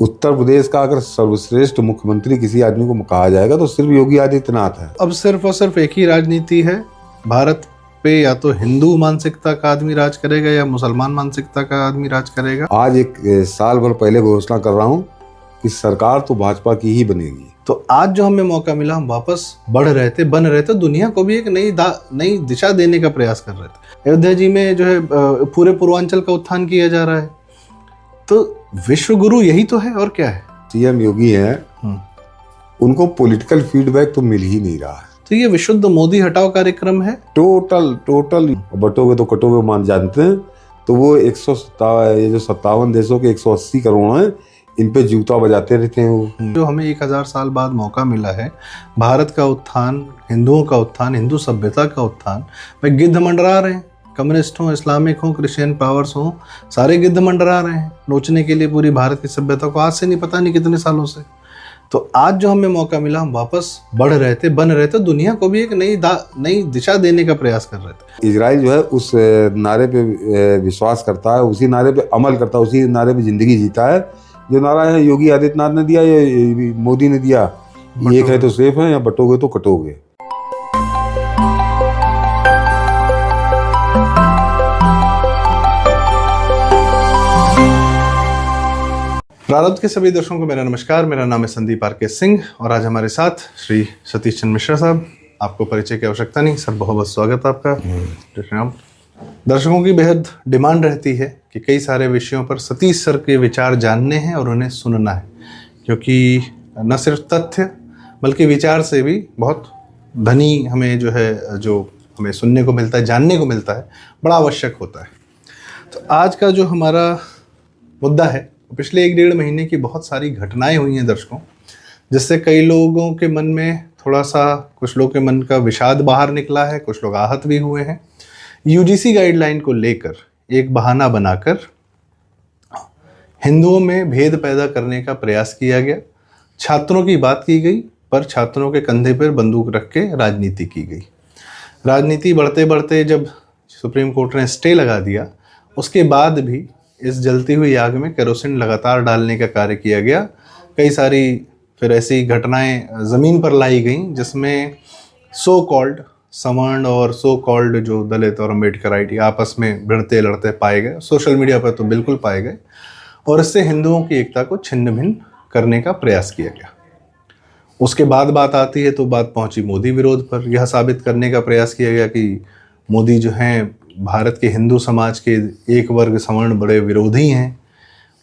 उत्तर प्रदेश का अगर सर्वश्रेष्ठ मुख्यमंत्री किसी आदमी को कहा जाएगा तो सिर्फ योगी आदित्यनाथ है। अब सिर्फ और सिर्फ एक ही राजनीति है भारत पे, या तो हिंदू मानसिकता का आदमी राज करेगा या मुसलमान मानसिकता का आदमी राज करेगा। आज एक साल भर पहले घोषणा कर रहा हूँ कि सरकार तो भाजपा की ही बनेगी। तो आज जो हमें मौका मिला, हम वापस बढ़ रहे थे, बन रहे थे, दुनिया को भी एक नई दिशा देने का प्रयास कर रहे थे। अयोध्या जी में जो है पूरे पूर्वांचल का उत्थान किया जा रहा है, तो विश्व गुरु यही तो है और क्या है। सीएम योगी हैं, उनको पॉलिटिकल फीडबैक तो मिल ही नहीं रहा है। तो ये विशुद्ध मोदी हटाओ कार्यक्रम है। टोटल बटोगे तो कटोगे मान जानते हैं। तो वो 157 देशों के 180 करोड़ हैं, इन पे जूता बजाते रहते हैं वो। जो हमें 1000 साल बाद मौका मिला है, भारत का उत्थान, हिंदुओं का उत्थान, हिंदू सभ्यता का उत्थान। भाई गिद्ध मंडरा रहे हैं, कम्युनिस्ट हों, इस्लामिक हों, क्रिश्चियन पावर्स हों, सारे गिद्ध मंडरा रहे हैं नोचने के लिए पूरी भारत की सभ्यता को, आज से नहीं पता नहीं कितने सालों से। तो आज जो हमें मौका मिला, हम वापस बढ़ रहे थे, बन रहे थे, दुनिया को भी एक नई दिशा देने का प्रयास कर रहे थे। इजराइल जो है उस नारे पे विश्वास करता है, उसी नारे पे अमल करता है, उसी नारे पे जिंदगी जीता है जो नारा है योगी आदित्यनाथ ने दिया या मोदी ने दिया। एक है तो सेफ है, या बटोगे तो कटोगे। प्रारब्ध के सभी दर्शकों को मेरा नमस्कार। मेरा नाम है संदीप आर के सिंह और आज हमारे साथ श्री सतीश चंद्र मिश्रा साहब। आपको परिचय की आवश्यकता नहीं सर, बहुत बहुत स्वागत आपका। जय श्री राम। दर्शकों की बेहद डिमांड रहती है कि कई सारे विषयों पर सतीश सर के विचार जानने हैं और उन्हें सुनना है, क्योंकि न सिर्फ तथ्य बल्कि विचार से भी बहुत धनी हमें जो हमें सुनने को मिलता है, जानने को मिलता है, बड़ा आवश्यक होता है। तो आज का जो हमारा मुद्दा है, पिछले 1-1.5 महीने की बहुत सारी घटनाएं हुई हैं दर्शकों, जिससे कई लोगों के मन में थोड़ा सा, कुछ लोगों के मन का विषाद बाहर निकला है, कुछ लोग आहत भी हुए हैं। यूजीसी गाइडलाइन को लेकर एक बहाना बनाकर हिंदुओं में भेद पैदा करने का प्रयास किया गया। छात्रों की बात की गई, पर छात्रों के कंधे पर बंदूक रख के राजनीति की गई। राजनीति बढ़ते बढ़ते जब सुप्रीम कोर्ट ने स्टे लगा दिया, उसके बाद भी इस जलती हुई आग में केरोसिन लगातार डालने का कार्य किया गया। कई सारी फिर ऐसी घटनाएं ज़मीन पर लाई गईं जिसमें सो कॉल्ड सवर्ण और सो कॉल्ड जो दलित और अम्बेडकराइट आपस में भिड़ते लड़ते पाए गए, सोशल मीडिया पर तो बिल्कुल पाए गए, और इससे हिंदुओं की एकता को छिन्न भिन्न करने का प्रयास किया गया। उसके बाद बात आती है तो बात पहुंची मोदी विरोध पर। यह साबित करने का प्रयास किया गया कि मोदी जो हैं भारत के हिंदू समाज के एक वर्ग सवर्ण बड़े विरोधी हैं,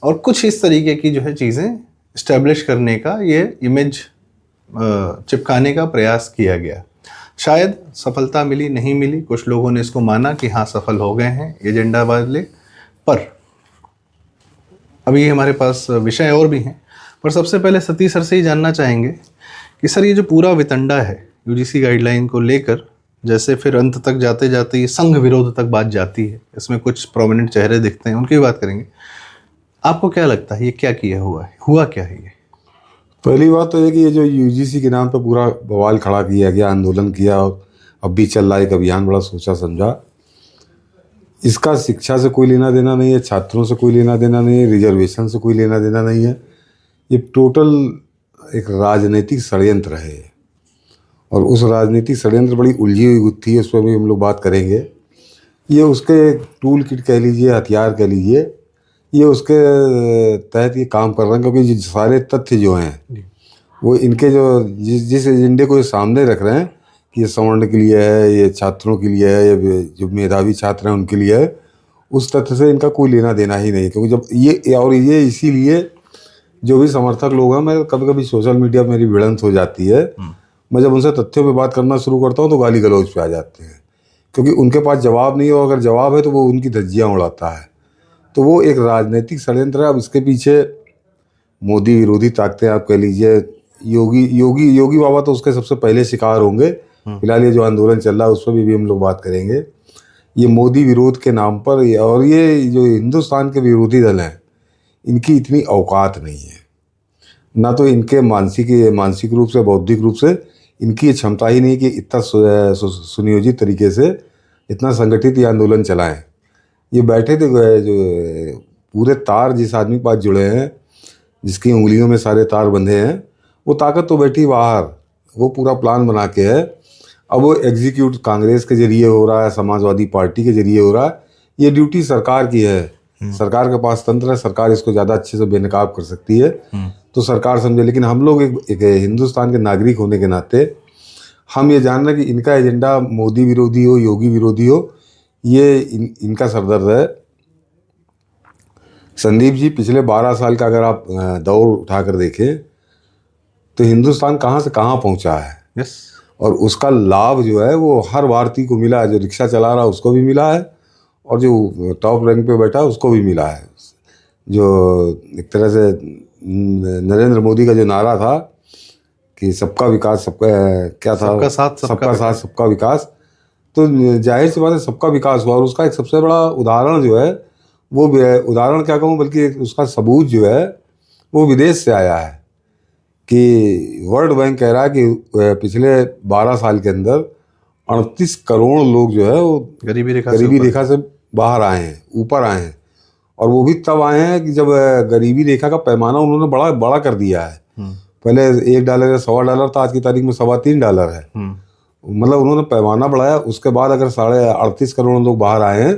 और कुछ इस तरीके की जो है चीज़ें इस्टेब्लिश करने का, ये इमेज चिपकाने का प्रयास किया गया। शायद सफलता मिली, नहीं मिली, कुछ लोगों ने इसको माना कि हाँ सफल हो गए हैं एजेंडा वाले, पर अभी हमारे पास विषय और भी हैं। पर सबसे पहले सतीश सर से ही जानना चाहेंगे कि सर ये जो पूरा वितंडा है यूजीसी गाइडलाइन को लेकर, जैसे फिर अंत तक जाते जाते ये संघ विरोध तक बात जाती है, इसमें कुछ प्रोमिनेंट चेहरे दिखते हैं, उनकी भी बात करेंगे। आपको क्या लगता है ये क्या किया हुआ है, हुआ क्या है ये? पहली बात तो है कि ये जो यूजीसी के नाम पर पूरा बवाल खड़ा किया गया, आंदोलन किया, और अब भी चल रहा है एक अभियान, बड़ा सोचा समझा। इसका शिक्षा से कोई लेना देना नहीं है, छात्रों से कोई लेना देना नहीं है, रिजर्वेशन से कोई लेना देना नहीं है। ये टोटल एक राजनीतिक षड्यंत्र है, और उस राजनीतिक षड्यंत्र बड़ी उलझी हुई गुत्थी है, उस पर भी हम लोग बात करेंगे। ये उसके टूल किट कह लीजिए, हथियार कह लीजिए, ये उसके तहत ये काम कर रहे हैं, क्योंकि सारे तथ्य जो हैं वो इनके जो जिस एजेंडे को ये सामने रख रहे हैं कि ये सवर्ण के लिए है, ये छात्रों के लिए है, या जो मेधावी छात्र हैं उनके लिए है, उस तथ्य से इनका कोई लेना देना ही नहीं। क्योंकि जब ये इसीलिए जो भी समर्थक लोग हैं, मैं कभी कभी सोशल मीडिया पर मेरी भिड़ंत हो जाती है, मैं जब उनसे तथ्यों पे बात करना शुरू करता हूँ तो गाली गलौज पे आ जाते हैं, क्योंकि उनके पास जवाब नहीं हो, अगर जवाब है तो वो उनकी धज्जियाँ उड़ाता है। तो वो एक राजनीतिक षड्यंत्र है। अब इसके पीछे मोदी विरोधी ताकतें आप कह लीजिए, योगी बाबा तो उसके सबसे पहले शिकार होंगे। फिलहाल ये जो आंदोलन चल रहा है उस पर भी हम लोग बात करेंगे। ये मोदी विरोध के नाम पर, और ये जो हिंदुस्तान के विरोधी दल हैं, इनकी इतनी औकात नहीं है, ना तो इनके मानसिक रूप से, बौद्धिक रूप से इनकी ये क्षमता ही नहीं कि इतना सुनियोजित तरीके से, इतना संगठित ये आंदोलन चलाएं। ये बैठे थे जो पूरे तार जिस आदमी के पास जुड़े हैं, जिसकी उंगलियों में सारे तार बंधे हैं, वो ताकत तो बैठी बाहर, वो पूरा प्लान बना के है। अब वो एग्जीक्यूट कांग्रेस के जरिए हो रहा है, समाजवादी पार्टी के जरिए हो रहा है। ये ड्यूटी सरकार की है, सरकार के पास तंत्र है, सरकार इसको ज़्यादा अच्छे से बेनकाब कर सकती है, तो सरकार समझे। लेकिन हम लोग एक हिंदुस्तान के नागरिक होने के नाते हम ये जान रहे हैं कि इनका एजेंडा मोदी विरोधी हो, योगी विरोधी हो, ये इनका सरदर्द है। संदीप जी, पिछले 12 साल का अगर आप दौर उठाकर देखें तो हिंदुस्तान कहाँ से कहाँ पहुँचा है। यस। और उसका लाभ जो है वो हर भारतीय को मिला है। जो रिक्शा चला रहा है उसको भी मिला है, और जो टॉप रैंक पे बैठा है उसको भी मिला है। जो एक तरह से नरेंद्र मोदी का जो नारा था कि सबका विकास, सबका क्या था, सबका साथ सबका विकास, तो जाहिर सी बात है सबका विकास हुआ। और उसका एक सबसे बड़ा उदाहरण जो है वो उदाहरण क्या कहूँ, बल्कि उसका सबूत जो है वो विदेश से आया है कि वर्ल्ड बैंक कह रहा है कि पिछले 12 साल के अंदर 38 करोड़ लोग जो है वो गरीबी रेखा से बाहर आए हैं, ऊपर आए हैं। और वो भी तब आए हैं कि जब गरीबी रेखा का पैमाना उन्होंने बड़ा कर दिया है। पहले $1 या $1.25 था, आज की तारीख में $3.25 है। मतलब उन्होंने पैमाना बढ़ाया। उसके बाद अगर 38.5 करोड़ लोग बाहर आए हैं,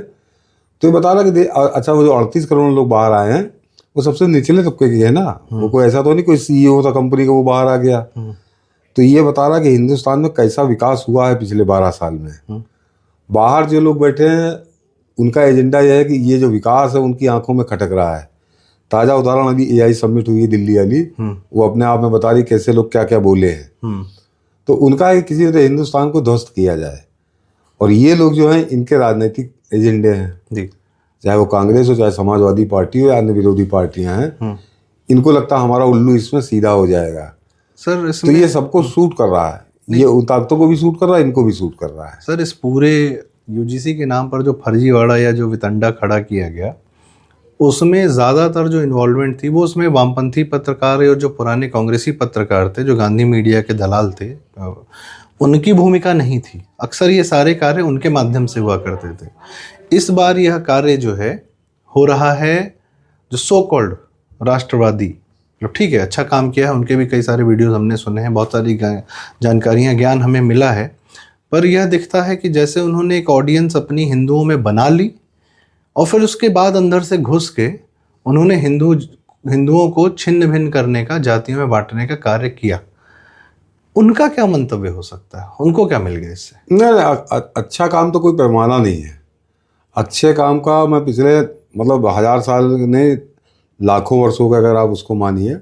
तो ये बता रहा कि अच्छा, वो जो 38 करोड़ लोग बाहर आए हैं वो सबसे निचले तबके के है ना। वो कोई ऐसा तो नहीं कोई CEO था कंपनी का वो बाहर आ गया। तो ये बता रहा कि हिंदुस्तान में कैसा विकास हुआ है पिछले 12 साल में। बाहर जो लोग बैठे हैं उनका एजेंडा यह है कि ये जो विकास है उनकी आंखों में खटक रहा है। ताज़ा उदाहरण अभी AI समिट हुई दिल्ली वाली, वो अपने आप में बता रही कैसे लोग क्या क्या बोले हैं। तो उनका है किसी तरह हिंदुस्तान को ध्वस्त किया जाए। और ये लोग जो हैं इनके राजनीतिक एजेंडे हैं, चाहे वो कांग्रेस हो, चाहे समाजवादी पार्टी हो, या अन्य विरोधी पार्टियां हैं, इनको लगता है हमारा उल्लू इसमें सीधा हो जाएगा। सर तो ये सबको सूट कर रहा है, ये उन ताकतों को भी सूट कर रहा है, इनको भी सूट कर रहा है। सर, इस पूरे UGC के नाम पर जो फर्जीवाड़ा या जो वितंडा खड़ा किया गया, उसमें ज़्यादातर जो इन्वॉल्वमेंट थी वो उसमें वामपंथी पत्रकार और जो पुराने कांग्रेसी पत्रकार थे, जो गांधी मीडिया के दलाल थे, उनकी भूमिका नहीं थी। अक्सर ये सारे कार्य उनके माध्यम से हुआ करते थे। इस बार यह कार्य जो है हो रहा है जो सो कॉल्ड राष्ट्रवादी, जो ठीक है अच्छा काम किया है, उनके भी कई सारे वीडियोस हमने सुने हैं, बहुत सारी जानकारियाँ, ज्ञान हमें मिला है, पर यह दिखता है कि जैसे उन्होंने एक ऑडियंस अपनी हिंदुओं में बना ली और फिर उसके बाद अंदर से घुस के उन्होंने हिंदुओं को छिन्न भिन्न करने का, जातियों में बांटने का कार्य किया। उनका क्या मंतव्य हो सकता है? उनको क्या मिल गया इससे? नहीं, अच्छा काम तो कोई पैमाना नहीं है। अच्छे काम का मैं पिछले मतलब 1000 साल नहीं, लाखों वर्षों का अगर आप उसको मानिए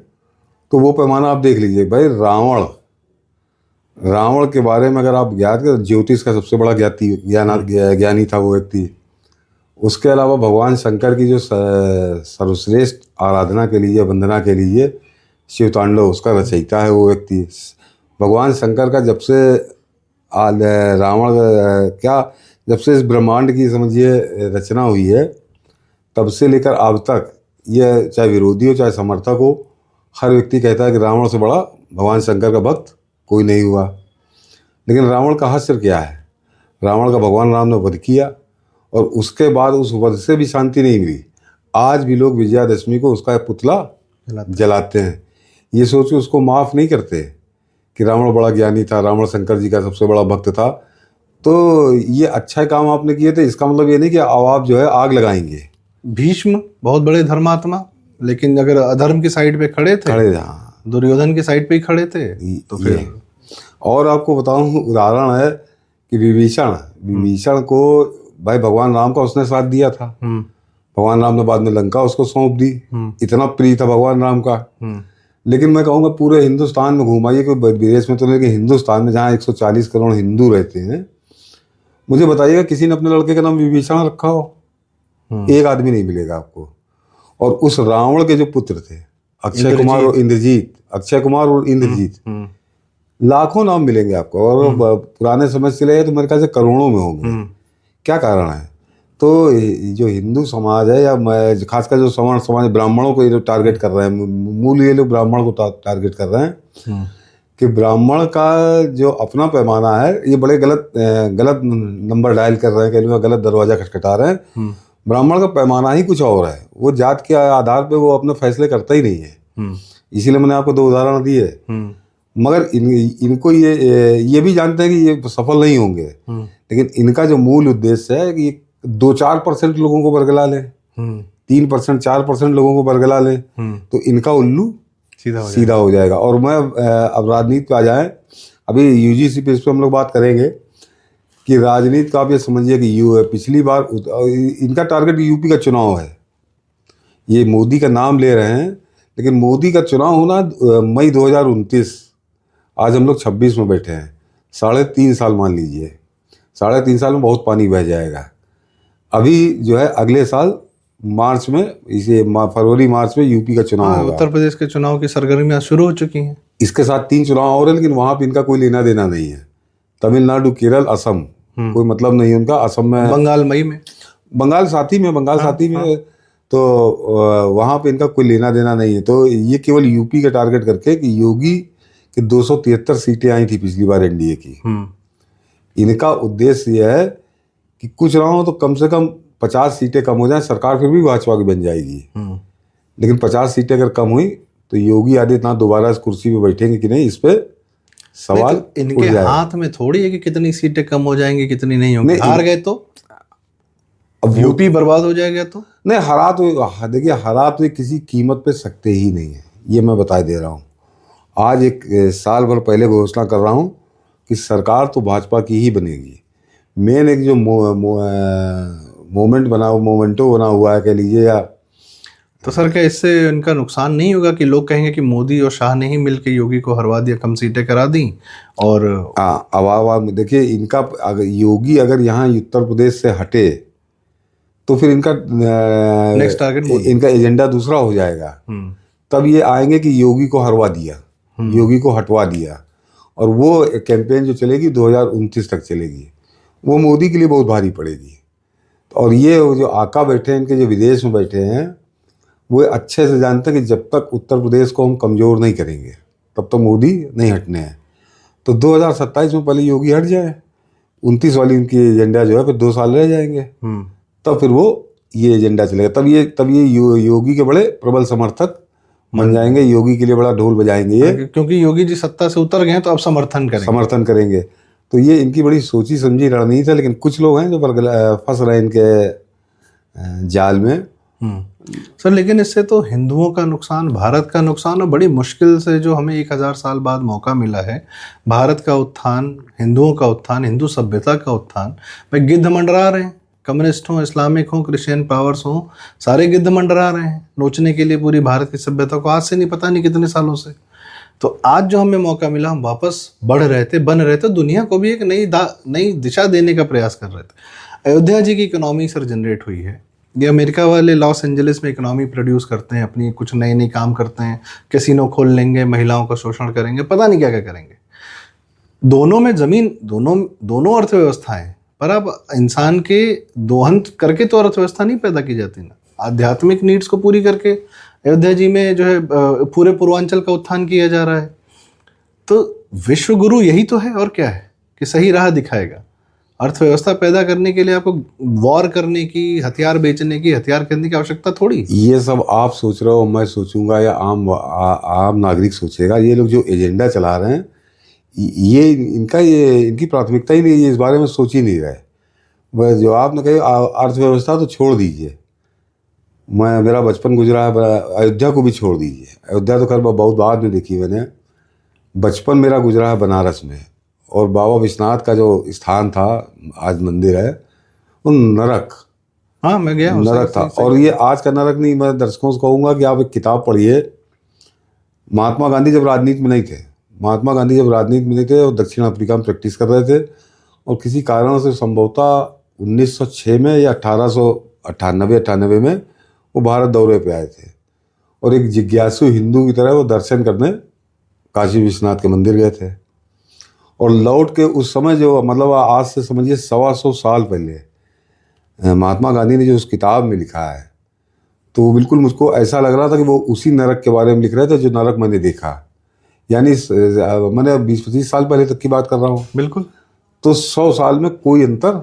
तो वो पैमाना आप देख लीजिए। भाई रावण के बारे में अगर आप ज्ञात करें, ज्योतिष का सबसे बड़ा ज्ञानी था वो व्यक्ति। उसके अलावा भगवान शंकर की जो सर्वश्रेष्ठ आराधना के लिए, वंदना के लिए शिव तांडव, उसका रचयिता है वो व्यक्ति। भगवान शंकर का जब से जब से इस ब्रह्मांड की समझिए रचना हुई है, तब से लेकर अब तक, ये चाहे विरोधी हो चाहे समर्थक हो, हर व्यक्ति कहता है कि रावण से बड़ा भगवान शंकर का भक्त कोई नहीं हुआ। लेकिन रावण का हश्र क्या है? रावण का भगवान राम ने वध किया और उसके बाद उस वध से भी शांति नहीं मिली। आज भी लोग विजयादशमी को उसका पुतला जलाते हैं, ये सोच के उसको माफ़ नहीं करते कि रावण बड़ा ज्ञानी था, रावण शंकर जी का सबसे बड़ा भक्त था। तो ये अच्छा काम आपने किए थे, इसका मतलब ये नहीं कि आप जो है आग लगाएंगे। भीष्म बहुत बड़े धर्मात्मा, लेकिन अगर अधर्म की साइड पे खड़े थे, दुर्योधन की साइड पे ही खड़े थे, तो फिर। और आपको बताऊं, उदाहरण है कि विभीषण को भाई भगवान राम का उसने साथ दिया था। भगवान राम ने बाद में लंका उसको सौंप दी, इतना प्रिय था भगवान राम का। लेकिन मैं कहूँगा पूरे हिंदुस्तान में घुमाइए, कोई विदेश में तो नहीं, लेकिन हिंदुस्तान में जहाँ 140 करोड़ हिंदू रहते हैं, मुझे बताइएगा किसी ने अपने लड़के का नाम विभीषण रखा हो? एक आदमी नहीं मिलेगा आपको। और उस रावण के जो पुत्र थे अक्षय कुमार और इंद्रजीत, लाखों नाम मिलेंगे आपको। और पुराने समय से चले तो मेरे ख्याल से करोड़ों में होंगे। क्या कारण है? तो जो हिंदू समाज है, या खासकर जो सवर्ण समाज, ब्राह्मणों को ये लोग टारगेट कर रहे हैं, मूल ये लोग ब्राह्मण को टारगेट कर रहे हैं कि ब्राह्मण का जो अपना पैमाना है, ये बड़े गलत नंबर डायल कर रहे हैं, कहीं गलत दरवाजा खटखटा रहे हैं। ब्राह्मण का पैमाना ही कुछ और है, वो जात के आधार पे वो अपने फैसले करता ही नहीं है। इसीलिए मैंने आपको दो उदाहरण दिए। मगर इनको ये भी जानते हैं कि ये सफल नहीं होंगे, लेकिन इनका जो मूल उद्देश्य है कि 2-4% लोगों को बरगला लें, 3% 4% लोगों को बरगला लें, तो इनका उल्लू सीधा हो जाएगा। और मैं अब राजनीति पे आ जाए, अभी यूजीसी पे इस पर हम लोग बात करेंगे कि राजनीति का आप ये समझिए कि पिछली बार इनका टारगेट यूपी का चुनाव है। ये मोदी का नाम ले रहे हैं, लेकिन मोदी का चुनाव होना मई 2029, आज हम लोग 26 में बैठे हैं, 3.5 साल मान लीजिए। 3.5 साल में बहुत पानी बह जाएगा। अभी जो है अगले साल मार्च में, इसे फरवरी मार्च में यूपी का चुनाव होगा। उत्तर प्रदेश के चुनाव की सरगर्मियां शुरू हो चुकी हैं। इसके साथ 3 चुनाव और हैं, लेकिन वहां पे इनका कोई लेना देना नहीं है। तमिलनाडु, केरल, असम, कोई मतलब नहीं उनका। असम में, बंगाल मई में, बंगाल साथी में, तो वहां पे इनका कोई लेना देना नहीं है। तो ये केवल यूपी का टारगेट करके कि योगी की 273 सीटें आई थी पिछली बार एनडीए की, इनका उद्देश्य यह है कि कुछ ना हो तो कम से कम 50 सीटें कम हो जाए, सरकार फिर भी भाजपा की बन जाएगी। लेकिन 50 सीटें अगर कम हुई तो योगी आदित्यनाथ दोबारा इस कुर्सी पे बैठेंगे कि नहीं, इस पे सवाल तो इनके हाथ में थोड़ी है कि कितनी सीटें कम हो जाएंगी, कितनी नहीं होंगी। हार गए तो अब यूपी बर्बाद हो जाएगा। तो नहीं, देखिए हरा तो किसी कीमत पे सकते ही नहीं है, ये मैं बता दे रहा हूँ। आज एक साल भर पहले घोषणा कर रहा हूँ कि सरकार तो भाजपा की ही बनेगी। मेन एक जो मोमेंटो बना हुआ है कह लीजिए, या तो सर क्या इससे इनका नुकसान नहीं होगा कि लोग कहेंगे कि मोदी और शाह ने ही मिलकर योगी को हरवा दिया, कम सीटें करा दी? और अब देखिए इनका अगर योगी अगर यहाँ उत्तर प्रदेश से हटे तो फिर इनका नेक्स्ट टारगेट इनका एजेंडा दूसरा हो जाएगा। तब ये आएंगे कि योगी को हरवा दिया, योगी को हटवा दिया, और वो कैंपेन जो चलेगी 2029 तक चलेगी, वो मोदी के लिए बहुत भारी पड़ेगी। और ये जो आका बैठे हैं, इनके जो विदेश में बैठे हैं, वो अच्छे से जानते हैं कि जब तक उत्तर प्रदेश को हम कमज़ोर नहीं करेंगे तब तक मोदी नहीं हटने हैं। तो 2027 में पहले योगी हट जाए, 29 वाली उनकी एजेंडा जो है फिर 2 साल रह जाएंगे, तब फिर वो ये एजेंडा चलेगा। तब ये योगी के बड़े प्रबल समर्थक बन जाएंगे, योगी के लिए बड़ा ढोल बजाएंगे ये, क्योंकि योगी जी सत्ता से उतर गए तो अब समर्थन करेंगे। तो ये इनकी बड़ी सोची समझी रणनीति है। लेकिन कुछ लोग हैं जो फंस रहे हैं इनके जाल में। सर लेकिन इससे तो हिंदुओं का नुकसान, भारत का नुकसान, और बड़ी मुश्किल से जो हमें 1000 साल बाद मौका मिला है, भारत का उत्थान, हिंदुओं का उत्थान, हिंदू सभ्यता का उत्थान। भाई गिद्ध मंडरा रहे हैं, कम्युनिस्ट हों, इस्लामिक हों, क्रिश्चियन पावर्स हों, सारे गिद्ध मंडरा रहे हैं नोचने के लिए पूरी भारत की सभ्यता को, आज से नहीं पता नहीं कितने सालों से। तो आज जो हमें मौका मिला, हम वापस बढ़ रहे थे, बन रहे थे, दुनिया को भी एक नई दिशा देने का प्रयास कर रहे थे। अयोध्या जी की इकोनॉमी सर जनरेट हुई है। ये अमेरिका वाले लॉस एंजलिस में इकोनॉमी प्रोड्यूस करते हैं, अपनी कुछ नए काम करते हैं, कैसीनो खोल लेंगे, महिलाओं का शोषण करेंगे, पता नहीं क्या क्या करेंगे। दोनों में जमीन, दोनों अर्थव्यवस्थाएं, पर अब इंसान के दोहन करके तो अर्थव्यवस्था नहीं पैदा की जाती ना, आध्यात्मिक नीड्स को पूरी करके अयोध्या जी में जो है पूरे पूर्वांचल का उत्थान किया जा रहा है। तो विश्व गुरु यही तो है, और क्या है कि सही राह दिखाएगा। अर्थव्यवस्था पैदा करने के लिए आपको वॉर करने की, हथियार बेचने की, हथियार खरीदने की आवश्यकता थोड़ी। ये सब आप सोच रहे हो, मैं सोचूंगा, या आम नागरिक सोचेगा। ये लोग जो एजेंडा चला रहे हैं, ये इनकी प्राथमिकता ही नहीं है, इस बारे में सोच ही नहीं रहे। वह जो आपने कहा अर्थव्यवस्था तो छोड़ दीजिए, मेरा बचपन गुजरा है, अयोध्या को भी छोड़ दीजिए। अयोध्या तो खैर बहुत बाद में देखी मैंने, बचपन मेरा गुजरा है बनारस में, और बाबा विश्वनाथ का जो स्थान था, आज मंदिर है, वो नरक, हाँ मैं गया, नरक था। और ये आज का नरक नहीं। मैं दर्शकों से कहूँगा कि आप एक किताब पढ़िए। महात्मा गांधी जब राजनीति में नहीं थे, वो दक्षिण अफ्रीका में प्रैक्टिस कर रहे थे, और किसी कारण से संभवतः 1906 में या 1898 में वो भारत दौरे पे आए थे, और एक जिज्ञासु हिंदू की तरह वो दर्शन करने काशी विश्वनाथ के मंदिर गए थे। और लौट के उस समय जो, मतलब आज से समझिए 125 साल पहले महात्मा गांधी ने जो उस किताब में लिखा है, तो बिल्कुल मुझको ऐसा लग रहा था कि वो उसी नरक के बारे में लिख रहे थे जो नरक मैंने देखा। यानी मैंने 20-25 साल पहले तक की बात कर रहा हूँ। बिल्कुल। तो 100 साल में कोई अंतर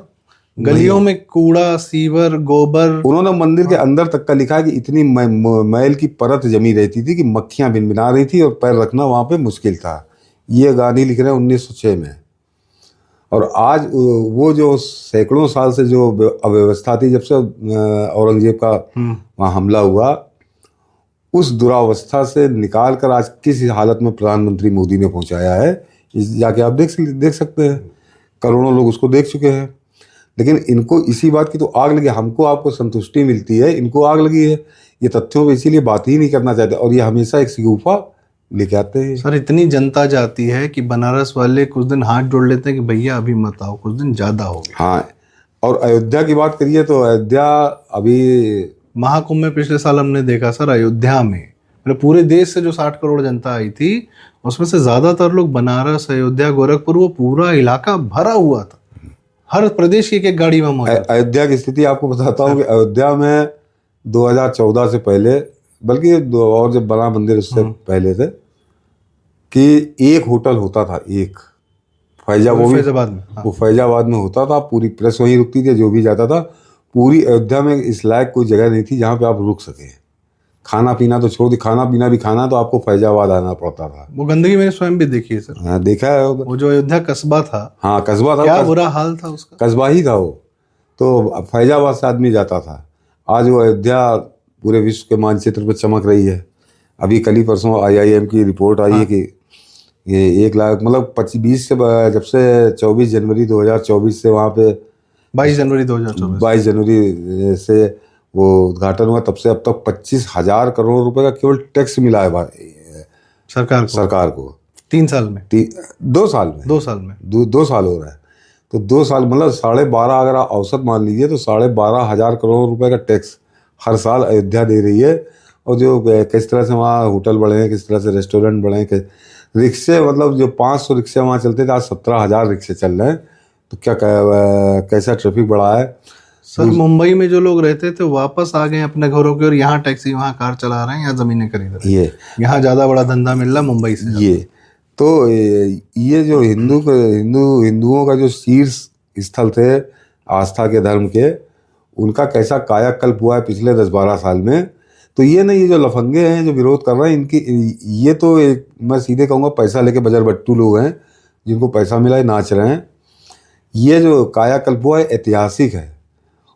गलियों में कूड़ा, सीवर, गोबर। उन्होंने मंदिर के अंदर तक का लिखा है कि इतनी मैल की परत जमी रहती थी कि मक्खियां भिनभिना रही थी और पैर रखना वहां पे मुश्किल था। ये गांधी लिख रहे हैं 1906 में। और आज वो जो सैकड़ों साल से जो अव्यवस्था थी, जब से औरंगजेब का वहाँ हमला हुआ, उस दुरावस्था से निकाल कर आज किस हालत में प्रधानमंत्री मोदी ने पहुंचाया है, जाके आप देख सकते हैं। करोड़ों लोग उसको देख चुके हैं। लेकिन इनको इसी बात की तो आग लगी, हमको आपको संतुष्टि मिलती है, इनको आग लगी है। ये तथ्यों पे इसीलिए बात ही नहीं करना चाहते और ये हमेशा एक शिगुफा लेके आते हैं। सर इतनी जनता जाती है कि बनारस वाले कुछ दिन हाथ जोड़ लेते हैं कि भैया अभी मत आओ, कुछ दिन ज्यादा हो गया। हाँ, और अयोध्या की बात करिए तो अयोध्या अभी महाकुंभ में पिछले साल हमने देखा सर, अयोध्या में मतलब पूरे देश से जो 60 करोड़ जनता आई थी, उसमें से ज्यादातर लोग बनारस, अयोध्या, गोरखपुर, वो पूरा इलाका भरा हुआ था। हर प्रदेश की एक गाड़ी में मौजूद। अयोध्या की स्थिति आपको बताता हूँ कि अयोध्या में 2014 से पहले, बल्कि और जब बड़ा मंदिर उससे पहले थे, कि एक होटल होता था, एक फैजाबाद में। हाँ। वो फैजाबाद में होता था। पूरी प्रेस वहीं रुकती थी, जो भी जाता था। पूरी अयोध्या में इस लायक कोई जगह नहीं थी जहाँ पे आप रुक सके। खाना पीना तो छोड़ दी, खाना पीना भी खाना तो आपको फैजाबाद आना पड़ता था। वो गंदगी मैंने स्वयं भी देखी है सर। हाँ, देखा है वो जो अयोध्या कस्बा था। हाँ, कस्बा था। क्या बुरा हाल था उसका। कस्बा ही था वो। तो फैजाबाद से आदमी जाता था। आज वो अयोध्या पूरे विश्व के मानचित्र पर चमक रही है। अभी कल ही परसों IIM की रिपोर्ट आई है कि ये 1 लाख मतलब 20 से, जब से 24 जनवरी 2024 से वहाँ पे 22 जनवरी 2024 22 जनवरी से वो उद्घाटन हुआ, तब से अब तक 25,000 करोड़ रुपए का केवल टैक्स मिला है सरकार को 3 साल में। 2 साल में 2 साल में 2 साल हो रहा है। तो 2 साल मतलब 12.5, अगर आप औसत मान लीजिए तो 12,500 करोड़ रुपए का टैक्स हर साल अयोध्या दे रही है। और जो किस तरह से वहाँ होटल बढ़े हैं, किस तरह से रेस्टोरेंट बढ़े हैं, रिक्शे, मतलब जो 500 रिक्शे वहाँ चलते थे, आज 17,000 रिक्शे चल रहे हैं। तो क्या कैसा ट्रैफिक बढ़ा है सर। मुंबई में जो लोग रहते थे वापस आ गए अपने घरों के, और यहाँ टैक्सी, वहाँ कार चला रहे हैं, यहाँ जमीनें खरीद रहे हैं। यहाँ ज्यादा बड़ा धंधा मिल रहा मुंबई से। ये जो हिंदुओं का जो शीर्ष स्थल थे आस्था के, धर्म के, उनका कैसा कायाकल्प हुआ है पिछले 10-12 साल में। तो ये नहीं, ये जो लफंगे हैं जो विरोध कर रहे हैं, इनकी ये तो मैं सीधे कहूँगा पैसा लेके बजर बट्टू लोग हैं, जिनको पैसा मिला है, नाच रहे हैं। ये जो कायाकल्प हुआ है ऐतिहासिक है।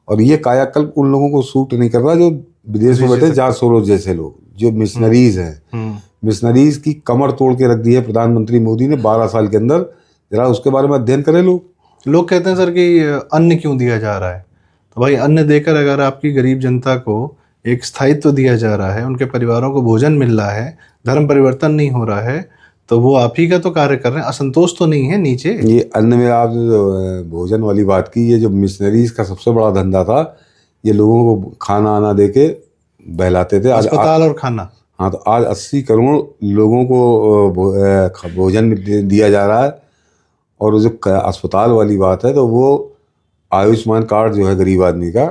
और ये कायाकल्प उन लोगों को सूट नहीं कर रहा जो विदेश में बैठे, जॉर्ज सोरोस जैसे लोग, जो मिशनरीज हैं। मिशनरीज की कमर तोड़ के रख दी है प्रधानमंत्री मोदी ने 12 साल के अंदर। जरा उसके बारे में अध्ययन करें लोग कहते हैं सर कि अन्न क्यों दिया जा रहा है। तो भाई अन्न देकर अगर आपकी गरीब जनता को एक स्थायित्व दिया जा रहा है, उनके परिवारों को भोजन मिल रहा है, धर्म परिवर्तन नहीं हो रहा है, तो वो आप ही का तो कार्य कर रहे हैं। असंतोष तो नहीं है नीचे। ये अन्न में आपने जो भोजन वाली बात की, ये जो मिशनरीज का सबसे बड़ा धंधा था, ये लोगों को खाना आना दे के बहलाते थे। अस्पताल और खाना। हाँ, तो आज 80 करोड़ लोगों को भोजन दिया जा रहा है। और जो अस्पताल वाली बात है, तो वो आयुष्मान कार्ड जो है गरीब आदमी का,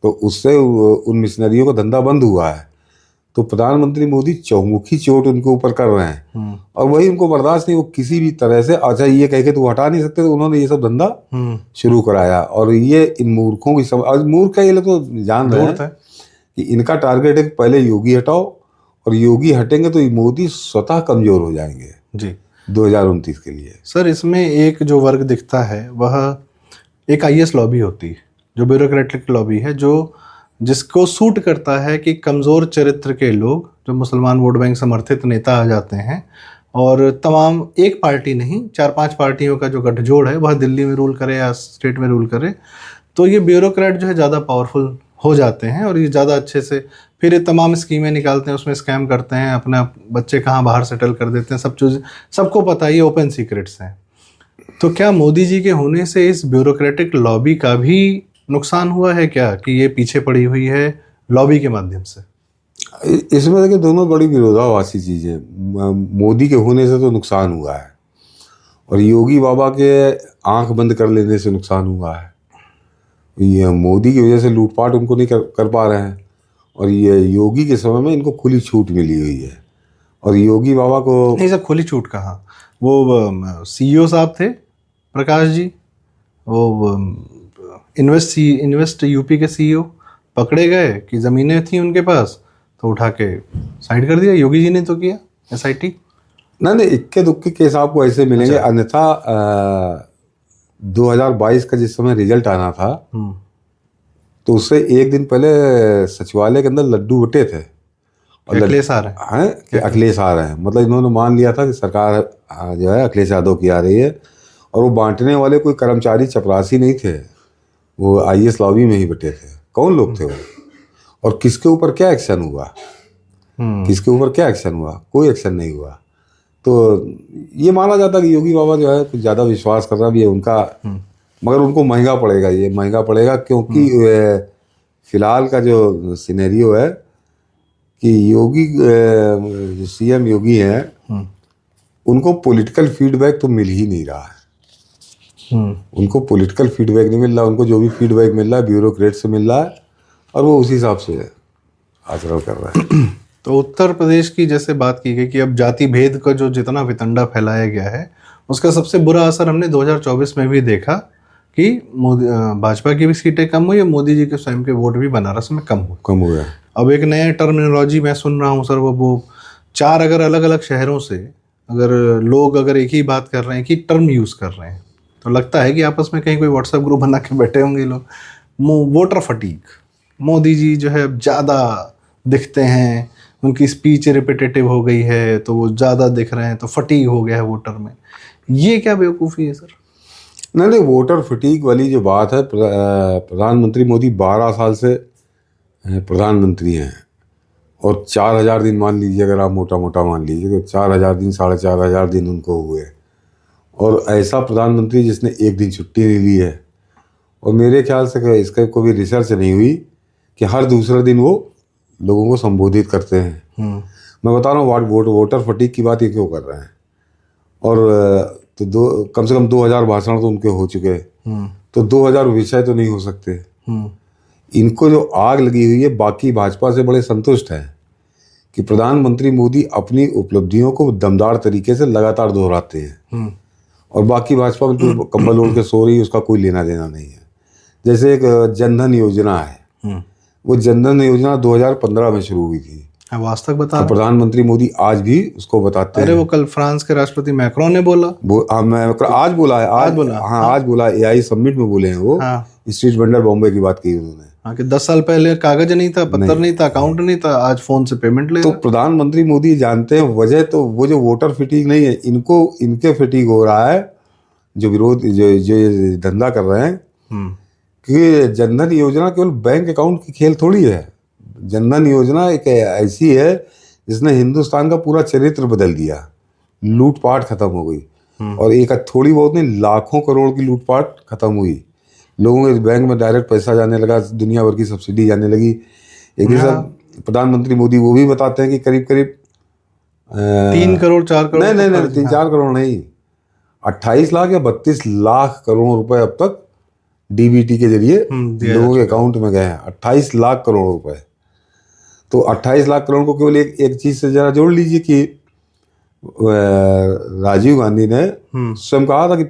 तो उससे उन मिशनरियों का धंधा बंद हुआ है। तो प्रधानमंत्री मोदी चौमुखी चोट उनके ऊपर कर रहे हैं, और वही उनको बर्दाश्त नहीं। वो किसी भी तरह से, अच्छा ये कह के तो हटा नहीं सकते, तो उन्होंने ये सब धंधा शुरू कराया। और ये इन मूर्खों की समझ, मूर्ख है ये लोग, तो जान रहे हैं कि इनका टारगेट है पहले योगी हटाओ, और योगी हटेंगे तो मोदी स्वतः कमजोर हो जाएंगे जी 2029 के लिए। सर इसमें एक जो वर्ग दिखता है, वह एक IAS लॉबी होती है, जो ब्यूरोक्रेटिक लॉबी है, जो जिसको सूट करता है कि कमज़ोर चरित्र के लोग, जो मुसलमान वोट बैंक समर्थित नेता आ जाते हैं, और तमाम एक पार्टी नहीं 4-5 पार्टियों का जो गठजोड़ है, वह दिल्ली में रूल करे या स्टेट में रूल करे, तो ये ब्यूरोक्रेट जो है ज़्यादा पावरफुल हो जाते हैं, और ये ज़्यादा अच्छे से फिर ये तमाम स्कीमें निकालते हैं, उसमें स्कैम करते हैं, अपना बच्चे कहाँ बाहर सेटल कर देते हैं, सब चीज़ सबको पता है, ये ओपन सीक्रेट्स हैं। तो क्या मोदी जी के होने से इस ब्यूरोक्रेटिक लॉबी का भी नुकसान हुआ है क्या, कि ये पीछे पड़ी हुई है लॉबी के माध्यम से? इसमें देखिए दोनों बड़ी विरोधाभासी चीज़ें। मोदी के होने से तो नुकसान हुआ है, और योगी बाबा के आंख बंद कर लेने से नुकसान हुआ है। ये मोदी की वजह से लूटपाट उनको नहीं कर पा रहे हैं, और ये योगी के समय में इनको खुली छूट मिली हुई है। और योगी बाबा को नहीं सर, खुली छूट कहाँ, वो CEO साहब थे प्रकाश जी, वो इन्वेस्ट यूपी के सीईओ पकड़े गए कि ज़मीनें थी उनके पास, तो उठा के साइड कर दिया। योगी जी ने तो किया एसआईटी। नहीं, इक्के दुक्के केस आपको ऐसे मिलेंगे। अन्यथा 2022 का जिस समय रिजल्ट आना था, तो उससे एक दिन पहले सचिवालय के अंदर लड्डू बटे थे और अखिलेश आ रहे हैं कि अखिलेश आ रहे हैं। मतलब इन्होंने मान लिया था कि सरकार जो है अखिलेश यादव की आ रही है, और वो बांटने वाले कोई कर्मचारी चपरासी नहीं थे, वो आईएएस लॉबी में ही बटे थे। कौन लोग थे वो, और किसके ऊपर क्या एक्शन हुआ, किसके ऊपर क्या एक्शन हुआ? कोई एक्शन नहीं हुआ। तो ये माना जाता कि योगी बाबा जो है कुछ ज़्यादा विश्वास कर रहा भी है उनका, मगर उनको महंगा पड़ेगा, ये महंगा पड़ेगा, क्योंकि फिलहाल का जो सिनेरियो है कि योगी जो सीएम योगी हैं, उनको पॉलिटिकल फीडबैक तो मिल ही नहीं रहा है। उनको पॉलिटिकल फीडबैक नहीं मिल रहा, उनको जो भी फीडबैक मिल रहा है ब्यूरोक्रेट से मिल रहा है, और वो उसी हिसाब से आचरण कर रहा है। तो उत्तर प्रदेश की जैसे बात की गई कि अब जाति भेद का जो जितना वितंडा फैलाया गया है, उसका सबसे बुरा असर हमने 2024 में भी देखा कि भाजपा की भी सीटें कम हुई और मोदी जी के स्वयं के वोट भी बनारस में कम हुए। अब एक नया टर्मिनोलॉजी मैं सुन रहा हूँ सर, वो 4 अगर अलग अलग शहरों से अगर लोग अगर एक ही बात कर रहे हैं कि टर्म यूज़ कर रहे हैं, तो लगता है कि आपस में कहीं कोई व्हाट्सएप ग्रुप बना के बैठे होंगे लोग। वोटर फटीक, मोदी जी जो है ज़्यादा दिखते हैं, उनकी स्पीच रिपीटेटिव हो गई है तो वो ज़्यादा दिख रहे हैं, तो फटीक हो गया है वोटर में। ये क्या बेवकूफ़ी है सर? नहीं, वोटर फटीक वाली जो बात है, प्रधानमंत्री मोदी 12 साल से प्रधानमंत्री हैं, और 4000 दिन मान लीजिए, अगर आप मोटा मोटा मान लीजिए तो 4000 दिन, 4500 दिन उनको हुए, और ऐसा प्रधानमंत्री जिसने एक दिन छुट्टी नहीं ली है। और मेरे ख्याल से इसका कोई रिसर्च नहीं हुई कि हर दूसरे दिन वो लोगों को संबोधित करते हैं। मैं बता रहा हूँ वोटर फटीक की बात ये क्यों कर रहे हैं। और तो कम से कम 2000 भाषण तो उनके हो चुके हैं, तो 2000 विषय तो नहीं हो सकते। इनको जो आग लगी हुई है, बाकी भाजपा से बड़े संतुष्ट हैं कि प्रधानमंत्री मोदी अपनी उपलब्धियों को दमदार तरीके से लगातार दोहराते हैं, और बाकी भाजपा बिल्कुल कंबल ओढ़ के सो रही है, उसका कोई लेना देना नहीं है। जैसे एक जनधन योजना है, वो जनधन योजना 2015 में शुरू हुई थी। आज तक बता, प्रधानमंत्री मोदी आज भी उसको बताते हैं। अरे वो कल फ्रांस के राष्ट्रपति मैक्रोन ने बोला, आज बोला है, आज बोला एआई समिट में बोले हैं वो। स्ट्रीट वेंडर बॉम्बे की बात की उन्होंने। कि 10 साल पहले कागज नहीं था, पत्थर नहीं था, अकाउंट नहीं था, आज फोन से पेमेंट ले। तो प्रधानमंत्री मोदी जानते हैं वजह, तो वो जो वोटर फिटीक नहीं है, इनके फिटीक हो रहा है, जो विरोध जो धंधा कर रहे हैं। क्योंकि जनधन योजना केवल बैंक अकाउंट की खेल थोड़ी है। जनधन योजना एक ऐसी है जिसने हिंदुस्तान का पूरा चरित्र बदल दिया। लूटपाट खत्म हो गई, और एक थोड़ी बहुत नहीं, लाखों करोड़ की लूटपाट खत्म हुई। लोगों के बैंक में डायरेक्ट पैसा जाने लगा, दुनिया भर की सब्सिडी जाने लगी। एक दिन सब प्रधानमंत्री मोदी वो भी बताते हैं कि करीब करीब 3 करोड़ 4 करोड़, नहीं 3-4 करोड़ नहीं, 28 लाख या 32 लाख करोड़ रुपए अब तक डीबीटी के जरिए लोगों के अकाउंट में गए हैं। 28 लाख करोड़ रुपए। तो 28 लाख करोड़ को केवल एक चीज से जरा जोड़ लीजिए कि राजीव गांधी ने स्वयं कहा था कि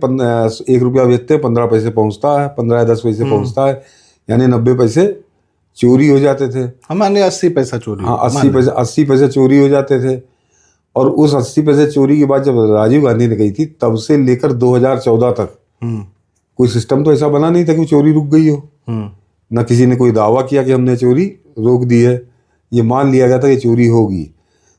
1 रुपया बेचते 15 पैसे पहुंचता है, 15 या 10 पैसे पहुंचता है, यानी 90 पैसे चोरी हो जाते थे। हमारे 80 पैसा चोरी। हाँ, 80 पैसे चोरी हो जाते थे। और उस 80 पैसे चोरी के बाद जब राजीव गांधी ने कही थी, तब से लेकर 2014 तक कोई सिस्टम तो ऐसा बना नहीं था कि चोरी रुक गई हो। न किसी ने कोई दावा किया कि हमने चोरी रोक दी है। ये मान लिया गया था कि चोरी होगी।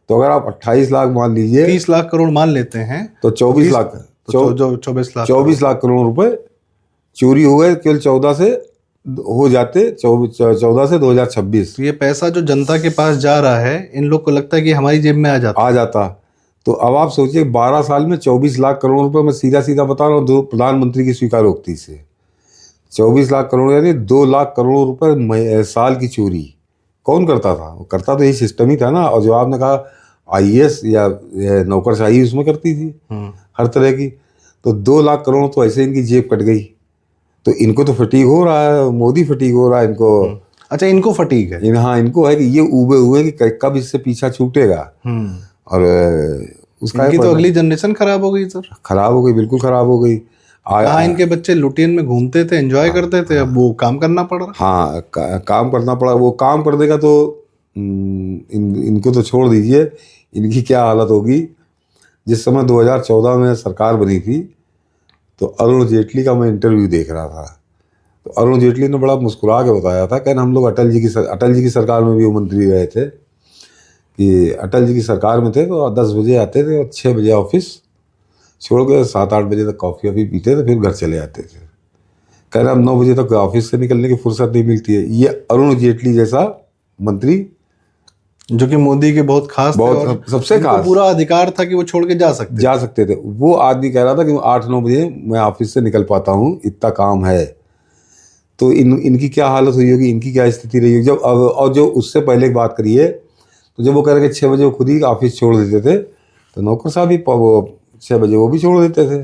तो अगर आप 28 लाख मान लीजिए, 30 लाख करोड़ मान लेते हैं, तो 24 लाख, तो 24 लाख करोड़ रुपए चोरी हो गए केवल 14 से हो जाते 14 से 2026। तो ये पैसा जो जनता के पास जा रहा है, इन लोग को लगता है कि हमारी जेब में आ जाता। तो अब आप सोचिए 12 साल में 24 लाख करोड़ रुपए, मैं सीधा सीधा बता रहा हूँ, दो प्रधानमंत्री की स्वीकारोक्ति से 24 लाख करोड़ यानी 2 लाख करोड़ रुपए साल की चोरी कौन करता था? वो करता तो यही सिस्टम ही था ना। और जो आपने कहा आईएएस या नौकरशाही उसमें करती थी हर तरह की। तो 2 लाख करोड़ तो ऐसे इनकी जेब कट गई। तो इनको तो फटीक हो रहा है, मोदी फटीक हो रहा है इनको। अच्छा, इनको फटीक है? हाँ, इनको है कि ये उबे हुए कि कब इससे पीछा छूटेगा। और उसका तो अगली जनरेशन खराब हो गई सर। खराब हो गई, बिल्कुल खराब हो गई। कहाँ इनके बच्चे लुटियन में घूमते थे, एंजॉय करते थे, अब वो काम करना पड़ रहा। हाँ, काम करना पड़ा। वो काम करने का तो इनको तो छोड़ दीजिए, इनकी क्या हालत होगी। जिस समय 2014 में सरकार बनी थी तो अरुण जेटली का मैं इंटरव्यू देख रहा था, तो अरुण जेटली ने बड़ा मुस्कुरा के बताया था, कहना हम लोग अटल जी की सरकार में भी वो मंत्री रहे थे, कि अटल जी की सरकार में थे तो 10 बजे आते थे और 6 बजे ऑफिस छोड़ के 7-8 बजे तक कॉफ़ी वॉफ़ी पीते थे, फिर घर चले आते थे। कह रहा हम 9 बजे तक ऑफिस से निकलने की फुर्सत नहीं मिलती है। ये अरुण जेटली जैसा मंत्री, जो कि मोदी के बहुत खास थे और सबसे उनको खास, पूरा अधिकार था कि वो छोड़ के जा सकते थे। वो आदमी कह रहा था कि 8-9 बजे मैं ऑफिस से निकल पाता हूँ, इतना काम है। तो इनकी क्या हालत हुई होगी, इनकी क्या स्थिति रही होगी जब। और जो उससे पहले की बात करिए, तो जब वो कह रहे कि 6 बजे वो खुद ही ऑफिस छोड़ देते थे, तो नौकर साहब भी 6 बजे वो भी छोड़ देते थे।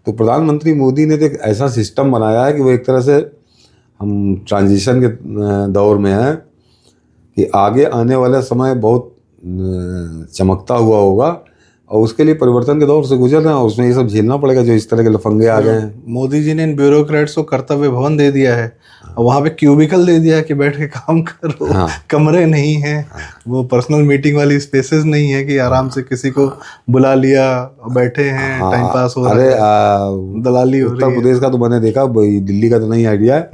तो प्रधानमंत्री मोदी ने तो एक ऐसा सिस्टम बनाया है कि वो एक तरह से, हम ट्रांजिशन के दौर में हैं, कि आगे आने वाला समय बहुत चमकता हुआ होगा और उसके लिए परिवर्तन के दौर से गुजर रहे हैं, और उसमें ये सब झेलना पड़ेगा जो इस तरह के लफंगे आ गए हैं। मोदी जी ने इन ब्यूरोक्रेट्स को कर्तव्य भवन दे दिया है और वहां पे क्यूबिकल दे दिया है कि बैठ के काम करो। हाँ। कमरे नहीं है, वो पर्सनल मीटिंग वाली स्पेसेस नहीं है कि आराम से किसी को बुला लिया और बैठे हैं, टाइम पास हो रहा है, दलाली हो रही उत्तर है। प्रदेश का तो मैंने देखा, दिल्ली का तो नहीं आइडिया है,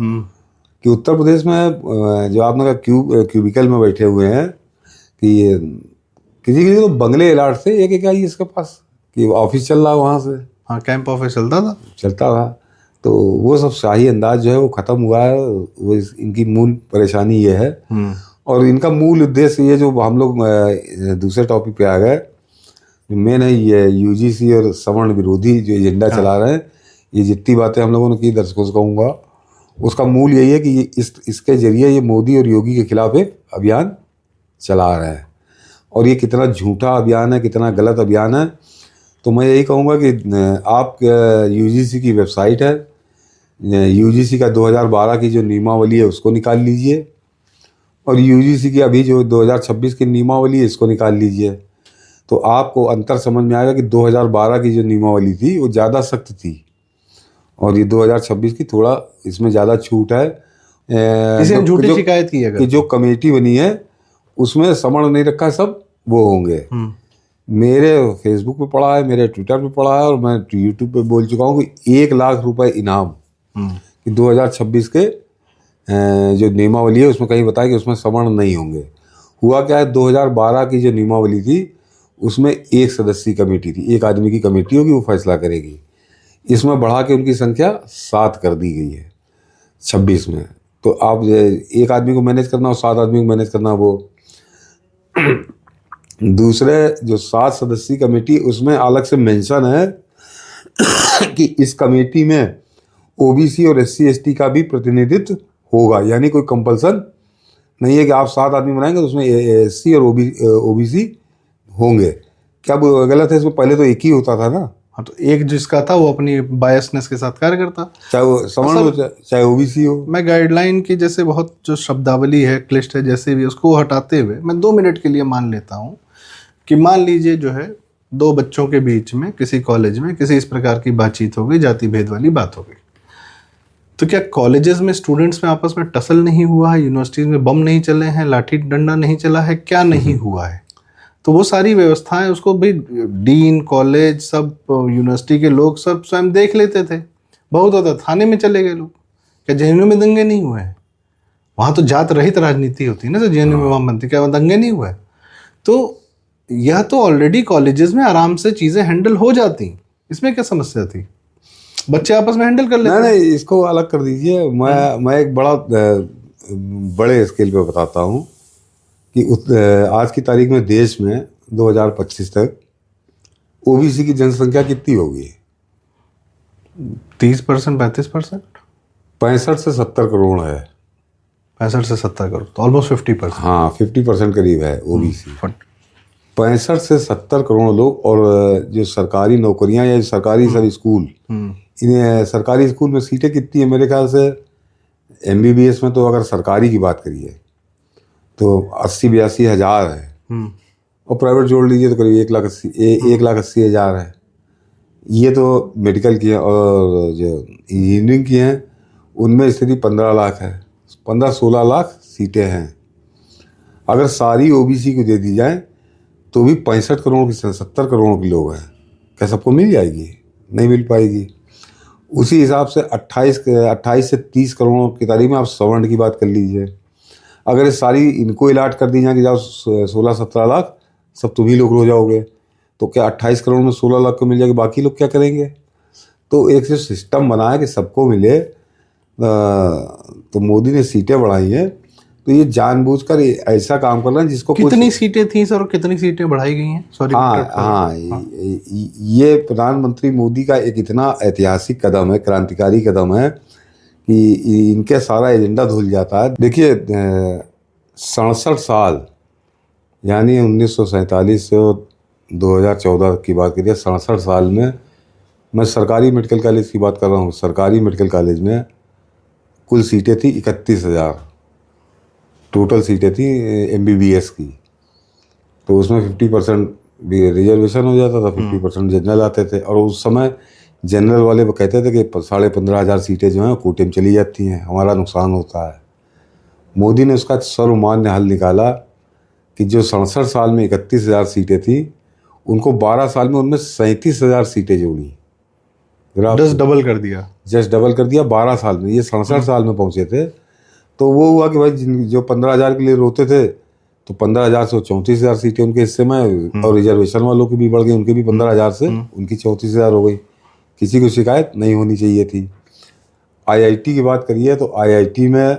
कि उत्तर प्रदेश में जो आपने कहा क्यूबिकल में बैठे हुए हैं, कि किसी किसी तो बंगले अलाट से एक आई इसके पास, कि ऑफिस चल रहा है वहाँ से। हाँ, कैंप ऑफिस चलता था। तो वो सब शाही अंदाज जो है वो ख़त्म हुआ है। वो इनकी मूल परेशानी ये है, और इनका मूल उद्देश्य ये जो हम लोग दूसरे टॉपिक पे आ गए, मेन है ये यूजीसी और सवर्ण विरोधी जो एजेंडा चला रहे हैं। ये जितनी बातें हम लोगों ने की, दर्शकों से कहूँगा, उसका मूल यही है कि इसके जरिए ये मोदी और योगी के खिलाफ एक अभियान चला रहे हैं। और ये कितना झूठा अभियान है, कितना गलत अभियान है, तो मैं यही कहूँगा कि आप यूजीसी की वेबसाइट है, यूजीसी का 2012 की जो नियमावली है उसको निकाल लीजिए, और यूजीसी की अभी जो 2026 की नियमावली है इसको निकाल लीजिए, तो आपको अंतर समझ में आएगा कि 2012 की जो नियमावली थी वो ज़्यादा सख्त थी, और ये 2026 की थोड़ा इसमें ज़्यादा छूट है। किसी ने झूठी शिकायत की है कि जो कमेटी बनी है उसमें समण नहीं रखा, सब वो होंगे। मेरे फेसबुक पे पड़ा है, मेरे ट्विटर पे पड़ा है, और मैं यूट्यूब पे बोल चुका हूँ कि 1 लाख रुपए इनाम, कि 2026 के जो नियमावली है उसमें कहीं बताया कि उसमें समण नहीं होंगे। हुआ क्या है, 2012 की जो नियमावली थी उसमें 1 सदस्यीय कमेटी थी, 1 आदमी की कमेटी होगी, वो फैसला करेगी। इसमें बढ़ा के उनकी संख्या 7 कर दी गई है 26 में। तो आप 1 आदमी को मैनेज करना और 7 आदमी को मैनेज करना, वो दूसरे जो 7 सदस्यीय कमेटी, उसमें अलग से मेंशन है कि इस कमेटी में ओबीसी और एससी एसटी का भी प्रतिनिधित्व होगा, यानी कोई कंपल्सन नहीं है कि आप 7 आदमी बनाएंगे तो उसमें एससी और ओबीसी होंगे। क्या गलत है इसमें? पहले तो एक ही होता था ना। हाँ, तो एक जिसका था वो अपनी बायसनेस के साथ कार्य करता, चाहे वो सवर्ण हो चाहे ओबीसी हो। मैं गाइडलाइन की जैसे बहुत जो शब्दावली है, क्लिष्ट है, जैसे भी उसको हटाते हुए मैं 2 मिनट के लिए मान लेता हूँ कि मान लीजिए जो है 2 बच्चों के बीच में किसी कॉलेज में किसी इस प्रकार की बातचीत हो गई, जाति भेद वाली बात हो गई, तो क्या कॉलेजेस में स्टूडेंट्स में आपस में टसल नहीं हुआ है? यूनिवर्सिटीज में बम नहीं चले हैं? लाठी डंडा नहीं चला है? क्या नहीं हुआ है? तो वो सारी व्यवस्थाएं उसको भी डीन, कॉलेज, सब यूनिवर्सिटी के लोग सब स्वयं देख लेते थे। बहुत होता थाने में चले गए लोग। क्या जेएनयू में दंगे नहीं हुए हैं? वहाँ तो जात रहित राजनीति होती है ना, तो जेएनयू में वहाँ बनती, क्या वहाँ दंगे नहीं हुए? तो यह तो ऑलरेडी कॉलेजेस में आराम से चीज़ें हैंडल हो जाती, इसमें क्या समस्या थी? बच्चे आपस में हैंडल कर लेते। नहीं, इसको अलग कर दीजिए। मैं एक बड़े स्केल पे बताता हूँ कि आज की तारीख में देश में 2025 तक ओबीसी की जनसंख्या कितनी होगी? 30%, 35%, 65 से 70 करोड़ है। 65 से 70 करोड़, तो ऑलमोस्ट 50%। हाँ, 50% करीब है ओबीसी। 65 से 70 करोड़ लोग। और जो सरकारी नौकरियां या सरकारी सब स्कूल, इन्हें सरकारी स्कूल में सीटें कितनी है? मेरे ख्याल से एमबीबीएस में तो अगर सरकारी की बात करिए तो 80-82 हज़ार है, और प्राइवेट जोड़ लीजिए तो करीब 1,80,000 है। ये तो मेडिकल की है, और जो इंजीनियरिंग की हैं उनमें स्थिति 15 लाख है, 15-16 लाख सीटें हैं। अगर सारी ओबीसी को दे दी जाए तो भी 65 करोड़ की 70 करोड़ के लोग हैं, क्या सबको मिल जाएगी? नहीं मिल पाएगी। उसी हिसाब से 28 से 30 करोड़ की तारीख में आप सवर्ण की बात कर लीजिए। अगर ये सारी इनको इलाट कर दी जाए कि जाओ 16-17 लाख सब तुम ही लोग हो जाओगे, तो क्या 28 करोड़ में 16 लाख को मिल जाएगी, बाकी लोग क्या करेंगे? तो एक जो सिस्टम बना है कि सबको मिले, तो मोदी ने सीटें बढ़ाई हैं, तो ये जानबूझकर ऐसा काम कर रहे हैं जिसको कितनी सीटें थी सर और कितनी सीटें बढ़ाई गई हैं? सॉरी। हाँ, ये प्रधानमंत्री मोदी का एक इतना ऐतिहासिक कदम है, क्रांतिकारी कदम है कि इनके सारा एजेंडा धुल जाता है। देखिए 67 साल यानी 1947 से 2014 की बात करिए, 67 साल में मैं सरकारी मेडिकल कॉलेज की बात कर रहा हूँ। सरकारी मेडिकल कॉलेज में कुल सीटें थी 31,000 टोटल सीटें थी MBBS की। तो उसमें 50% भी रिजर्वेशन हो जाता था, 50% जनरल आते थे। और उस समय जनरल वाले वो कहते थे कि 15,500 सीटें जो हैं कोटे में चली जाती हैं, हमारा नुकसान होता है। मोदी ने उसका सर्वमान्य हल निकाला कि जो 67 साल में 31,000 सीटें थी उनको 12 साल में उनमें 37,000 सीटें जोड़ी। जस्ट डबल कर दिया। जस्ट डबल कर दिया 12 साल में। ये 67 साल में पहुंचे थे। तो वो हुआ कि भाई जो 15,000 के लिए रोते थे तो 15,000 से 34,000 सीटें उनके हिस्से में, और रिजर्वेशन वालों की भी बढ़ गई, उनकी भी 15,000 से उनकी 34,000 हो गई। किसी को शिकायत नहीं होनी चाहिए थी। IIT की बात करिए तो IIT में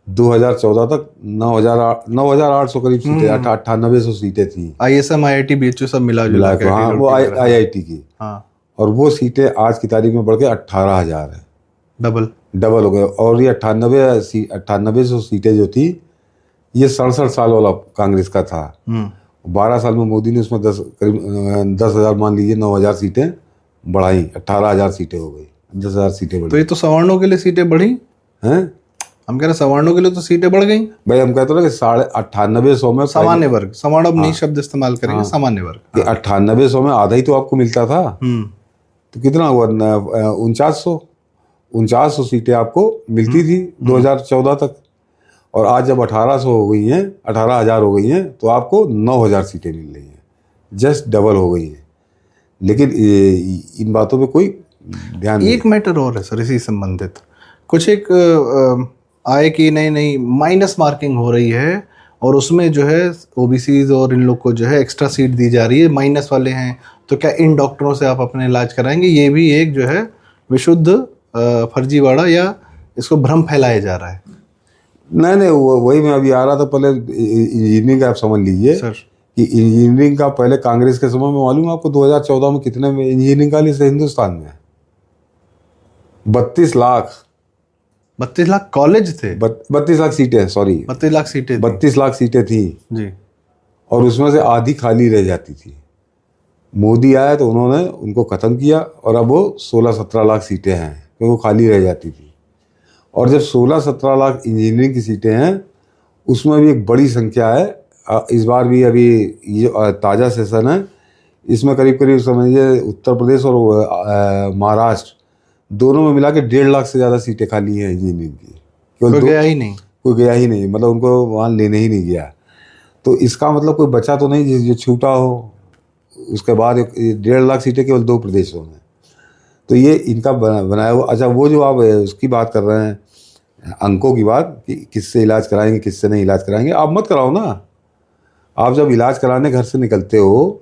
2014 तक 9,800 करीब सीटें, 9800 सीटें थी। ISM IIT BHU सब मिला मिला के, हाँ वो IIT की। हाँ। और वो सीटें आज की तारीख में बढ़ के 18,000 है, डबल हो गए। और ये 9800 सीटें जो थी ये 67 साल वाला कांग्रेस का था। 12 साल में मोदी ने उसमें करीब 10,000 मान लीजिए 9,000 सीटें बढ़ाई, 18,000 सीटें हो गई, 10,000 सीटें बढ़ी। तो ये तो सवर्णों के लिए सीटें बढ़ी हैं? हम कह रहे सवर्णों के लिए तो सीटें बढ़ गई भाई। हम कहते हैं कि 9850 में सामान्य वर्ग, सवर्ण अब नहीं शब्द इस्तेमाल करेंगे, सामान्य वर्ग। 9800 में आधा ही तो आपको मिलता था। तो कितना हुआ? 4900 सीटें आपको मिलती थी 2014 तक। और आज जब 1800 हो गई हैं, 18,000 हो गई हैं, तो आपको 9,000 सीटें मिल रही हैं, जस्ट डबल हो गई हैं। लेकिन इन बातों पे कोई ध्यान नहीं। एक मैटर और है सर इसी संबंधित, कुछ एक आय की नहीं माइनस मार्किंग हो रही है, और उसमें जो है OBCs और इन लोग को जो है एक्स्ट्रा सीट दी जा रही है, माइनस वाले हैं। तो क्या इन डॉक्टरों से आप अपने इलाज कराएंगे? ये भी एक जो है विशुद्ध फर्जीवाड़ा या इसको भ्रम फैलाया जा रहा है। नहीं, वही मैं अभी आ रहा था। पहले इंजीनियरिंग का आप समझ लीजिए सर कि इंजीनियरिंग का पहले कांग्रेस के समय में मालूम है आपको 2014 में कितने में इंजीनियरिंग कॉलेज थे हिंदुस्तान में? 32 लाख 32 लाख कॉलेज थे। 32 लाख सीटें, सॉरी 32 लाख सीटें 32 लाख सीटें थी जी। और उसमें से आधी खाली रह जाती थी। मोदी आया तो उन्होंने उनको ख़त्म किया, और अब वो 16-17 लाख सीटें हैं क्योंकि वो खाली रह जाती थी। और जब 16-17 लाख इंजीनियरिंग की सीटें हैं, उसमें भी एक बड़ी संख्या है। इस बार भी अभी ये ताज़ा सेशन है, इसमें करीब करीब समझिए उत्तर प्रदेश और महाराष्ट्र दोनों में मिला के 1.5 लाख से ज़्यादा सीटें खाली हैं इंजीनियरिंग की। कोई गया ही नहीं, मतलब उनको वहाँ लेने ही नहीं गया। तो इसका मतलब कोई बचा तो नहीं जो छूटा हो। उसके बाद 1.5 लाख सीटें केवल 2 प्रदेशों में। तो ये इनका बनाया हुआ। अच्छा, वो जो आप उसकी बात कर रहे हैं, अंकों की बात, कि किससे इलाज कराएंगे किससे नहीं इलाज कराएंगे, आप मत कराओ ना। आप जब इलाज कराने घर से निकलते हो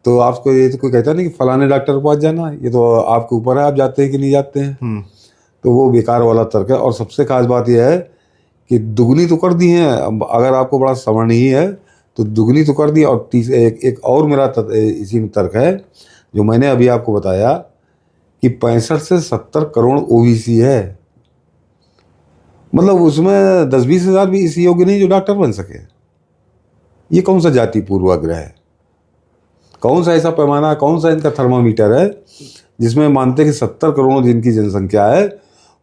तो आपको ये तो कोई कहता नहीं कि फलाने डॉक्टर के पास जाना, ये तो आपके ऊपर है आप जाते हैं कि नहीं जाते हैं। तो वो बेकार वाला तर्क है। और सबसे खास बात यह है कि दुगनी तो कर दी है। अगर आपको बड़ा समझ नहीं है तो दुगनी तो कर दी। और एक और मेरा इसी में तर्क है जो मैंने अभी आपको बताया कि 65 से 70 करोड़ OBC है। मतलब उसमें 10-20 हज़ार भी इसी योग्य नहीं जो डॉक्टर बन सके। ये कौन सा जाति पूर्वाग्रह है? कौन सा ऐसा पैमाना, कौन सा इनका थर्मामीटर है जिसमें मानते कि 70 करोड़ जिनकी जनसंख्या है